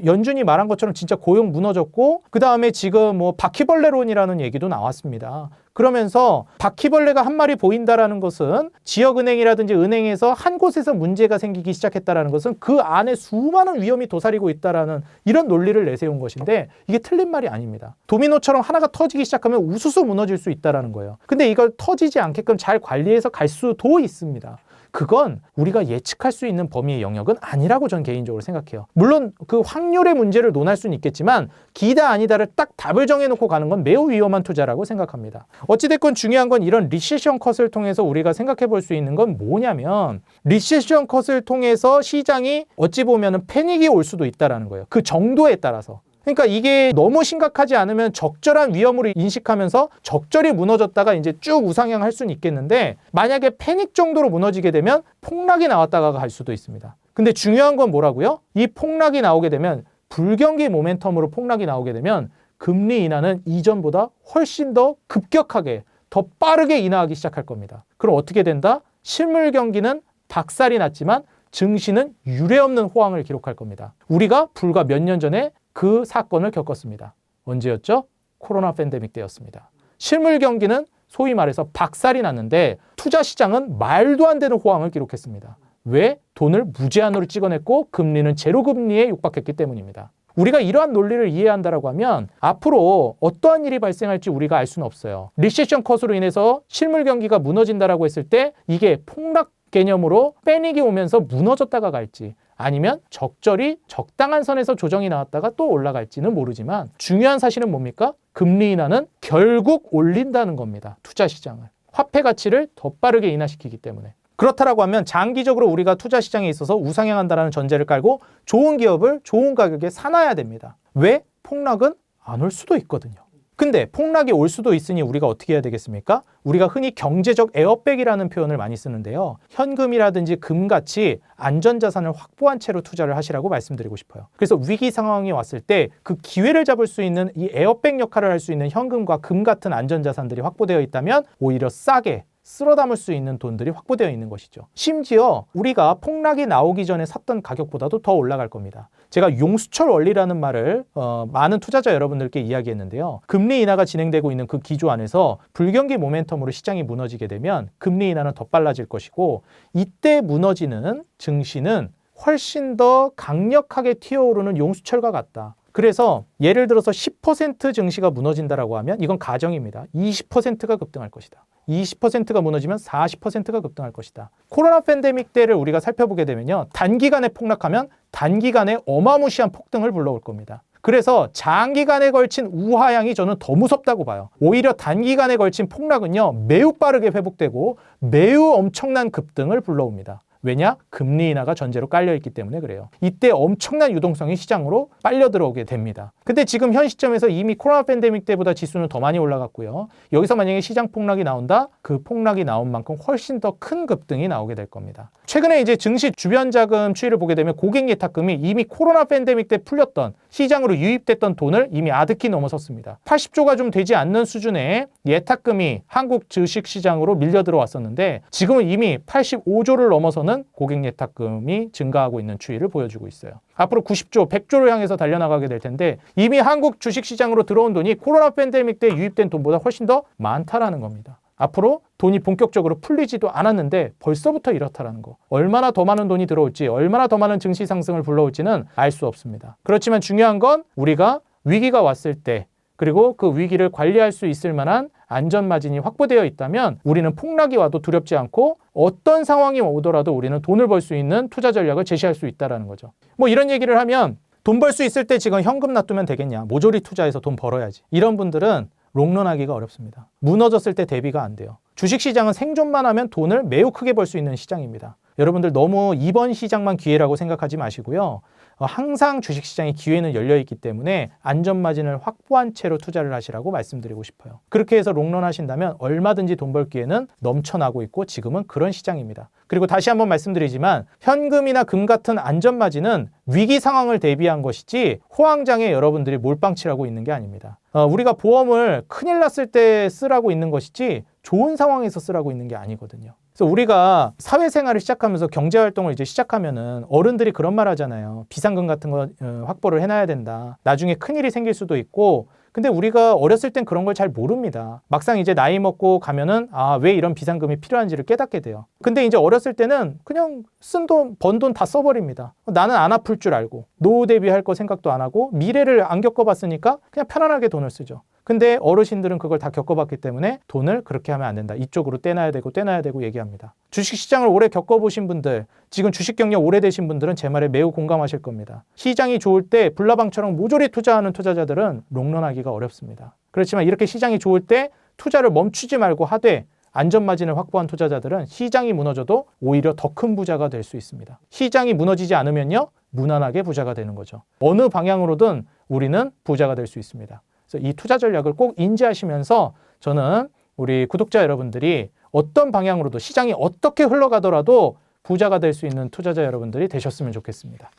연준이 말한 것처럼 진짜 고용 무너졌고 그 다음에 지금 뭐 바퀴벌레론이라는 얘기도 나왔습니다. 그러면서 바퀴벌레가 한 마리 보인다라는 것은 지역은행이라든지 은행에서 한 곳에서 문제가 생기기 시작했다라는 것은 그 안에 수많은 위험이 도사리고 있다라는 이런 논리를 내세운 것인데 이게 틀린 말이 아닙니다. 도미노처럼 하나가 터지기 시작하면 우수수 무너질 수 있다라는 거예요. 근데 이걸 터지지 않게끔 잘 관리해서 갈 수도 있습니다. 그건 우리가 예측할 수 있는 범위의 영역은 아니라고 저는 개인적으로 생각해요. 물론 그 확률의 문제를 논할 수는 있겠지만 기다 아니다를 딱 답을 정해놓고 가는 건 매우 위험한 투자라고 생각합니다. 어찌됐건 중요한 건 이런 리세션 컷을 통해서 우리가 생각해 볼 수 있는 건 뭐냐면 리세션 컷을 통해서 시장이 어찌 보면 패닉이 올 수도 있다는 거예요. 그 정도에 따라서. 그러니까 이게 너무 심각하지 않으면 적절한 위험으로 인식하면서 적절히 무너졌다가 이제 쭉 우상향할 수는 있겠는데 만약에 패닉 정도로 무너지게 되면 폭락이 나왔다가 갈 수도 있습니다. 근데 중요한 건 뭐라고요? 이 폭락이 나오게 되면 불경기 모멘텀으로 폭락이 나오게 되면 금리 인하는 이전보다 훨씬 더 급격하게 더 빠르게 인하하기 시작할 겁니다. 그럼 어떻게 된다? 실물 경기는 박살이 났지만 증시는 유례없는 호황을 기록할 겁니다. 우리가 불과 몇 년 전에 그 사건을 겪었습니다. 언제였죠? 코로나 팬데믹 때였습니다. 실물 경기는 소위 말해서 박살이 났는데 투자 시장은 말도 안 되는 호황을 기록했습니다. 왜? 돈을 무제한으로 찍어냈고 금리는 제로 금리에 육박했기 때문입니다. 우리가 이러한 논리를 이해한다라고 하면 앞으로 어떠한 일이 발생할지 우리가 알 수는 없어요. 리세션 컷으로 인해서 실물 경기가 무너진다라고 했을 때 이게 폭락 개념으로 패닉이 오면서 무너졌다가 갈지 아니면 적절히 적당한 선에서 조정이 나왔다가 또 올라갈지는 모르지만 중요한 사실은 뭡니까? 금리 인하는 결국 올린다는 겁니다. 투자 시장을. 화폐 가치를 더 빠르게 인하시키기 때문에. 그렇다라고 하면 장기적으로 우리가 투자 시장에 있어서 우상향한다는 전제를 깔고 좋은 기업을 좋은 가격에 사놔야 됩니다. 왜? 폭락은 안 올 수도 있거든요. 근데 폭락이 올 수도 있으니 우리가 어떻게 해야 되겠습니까? 우리가 흔히 경제적 에어백이라는 표현을 많이 쓰는데요. 현금이라든지 금같이 안전자산을 확보한 채로 투자를 하시라고 말씀드리고 싶어요. 그래서 위기 상황이 왔을 때 그 기회를 잡을 수 있는 이 에어백 역할을 할 수 있는 현금과 금 같은 안전자산들이 확보되어 있다면 오히려 싸게 쓸어 담을 수 있는 돈들이 확보되어 있는 것이죠. 심지어 우리가 폭락이 나오기 전에 샀던 가격보다도 더 올라갈 겁니다. 제가 용수철 원리라는 말을 많은 투자자 여러분들께 이야기했는데요. 금리 인하가 진행되고 있는 그 기조 안에서 불경기 모멘텀으로 시장이 무너지게 되면 금리 인하는 더 빨라질 것이고 이때 무너지는 증시는 훨씬 더 강력하게 튀어오르는 용수철과 같다. 그래서 예를 들어서 10% 증시가 무너진다라고 하면 이건 가정입니다. 20%가 급등할 것이다. 20%가 무너지면 40%가 급등할 것이다. 코로나 팬데믹 때를 우리가 살펴보게 되면요. 단기간에 폭락하면 단기간에 어마무시한 폭등을 불러올 겁니다. 그래서 장기간에 걸친 우하향이 저는 더 무섭다고 봐요. 오히려 단기간에 걸친 폭락은요. 매우 빠르게 회복되고 매우 엄청난 급등을 불러옵니다. 왜냐? 금리 인하가 전제로 깔려있기 때문에 그래요. 이때 엄청난 유동성이 시장으로 빨려 들어오게 됩니다. 근데 지금 현 시점에서 이미 코로나 팬데믹 때보다 지수는 더 많이 올라갔고요. 여기서 만약에 시장 폭락이 나온다? 그 폭락이 나온 만큼 훨씬 더 큰 급등이 나오게 될 겁니다. 최근에 이제 증시 주변 자금 추이를 보게 되면 고객 예탁금이 이미 코로나 팬데믹 때 풀렸던 시장으로 유입됐던 돈을 이미 아득히 넘어섰습니다. 80조가 좀 되지 않는 수준의 예탁금이 한국 주식시장으로 밀려 들어왔었는데 지금은 이미 85조를 넘어서는 고객 예탁금이 증가하고 있는 추이를 보여주고 있어요. 앞으로 90조, 100조를 향해서 달려나가게 될 텐데 이미 한국 주식시장으로 들어온 돈이 코로나 팬데믹 때 유입된 돈보다 훨씬 더 많다라는 겁니다. 앞으로 돈이 본격적으로 풀리지도 않았는데 벌써부터 이렇다라는 거. 얼마나 더 많은 돈이 들어올지, 얼마나 더 많은 증시 상승을 불러올지는 알 수 없습니다. 그렇지만 중요한 건 우리가 위기가 왔을 때 그리고 그 위기를 관리할 수 있을 만한 안전마진이 확보되어 있다면 우리는 폭락이 와도 두렵지 않고 어떤 상황이 오더라도 우리는 돈을 벌 수 있는 투자 전략을 제시할 수 있다는 거죠. 뭐 이런 얘기를 하면 돈 벌 수 있을 때 지금 현금 놔두면 되겠냐. 모조리 투자해서 돈 벌어야지. 이런 분들은 롱런하기가 어렵습니다. 무너졌을 때 대비가 안 돼요. 주식시장은 생존만 하면 돈을 매우 크게 벌 수 있는 시장입니다. 여러분들 너무 이번 시장만 기회라고 생각하지 마시고요. 항상 주식시장의 기회는 열려있기 때문에 안전마진을 확보한 채로 투자를 하시라고 말씀드리고 싶어요. 그렇게 해서 롱런 하신다면 얼마든지 돈 벌 기회는 넘쳐나고 있고 지금은 그런 시장입니다. 그리고 다시 한번 말씀드리지만 현금이나 금 같은 안전마진은 위기 상황을 대비한 것이지 호황장에 여러분들이 몰빵치라고 있는 게 아닙니다. 우리가 보험을 큰일 났을 때 쓰라고 있는 것이지 좋은 상황에서 쓰라고 있는 게 아니거든요. 그래서 우리가 사회생활을 시작하면서 경제활동을 이제 시작하면은 어른들이 그런 말 하잖아요. 비상금 같은 거 확보를 해놔야 된다. 나중에 큰일이 생길 수도 있고 근데 우리가 어렸을 땐 그런 걸 잘 모릅니다. 막상 이제 나이 먹고 가면은 왜 이런 비상금이 필요한지를 깨닫게 돼요. 근데 이제 어렸을 때는 그냥 쓴 돈, 번 돈 다 써버립니다. 나는 안 아플 줄 알고 노후 대비할 거 생각도 안 하고 미래를 안 겪어봤으니까 그냥 편안하게 돈을 쓰죠. 근데 어르신들은 그걸 다 겪어봤기 때문에 돈을 그렇게 하면 안 된다. 이쪽으로 떼놔야 되고 얘기합니다. 주식시장을 오래 겪어보신 분들, 지금 주식 경력 오래되신 분들은 제 말에 매우 공감하실 겁니다. 시장이 좋을 때 불나방처럼 모조리 투자하는 투자자들은 롱런하기가 어렵습니다. 그렇지만 이렇게 시장이 좋을 때 투자를 멈추지 말고 하되 안전마진을 확보한 투자자들은 시장이 무너져도 오히려 더 큰 부자가 될 수 있습니다. 시장이 무너지지 않으면요, 무난하게 부자가 되는 거죠. 어느 방향으로든 우리는 부자가 될 수 있습니다. 그래서 이 투자 전략을 꼭 인지하시면서 저는 우리 구독자 여러분들이 어떤 방향으로도 시장이 어떻게 흘러가더라도 부자가 될 수 있는 투자자 여러분들이 되셨으면 좋겠습니다.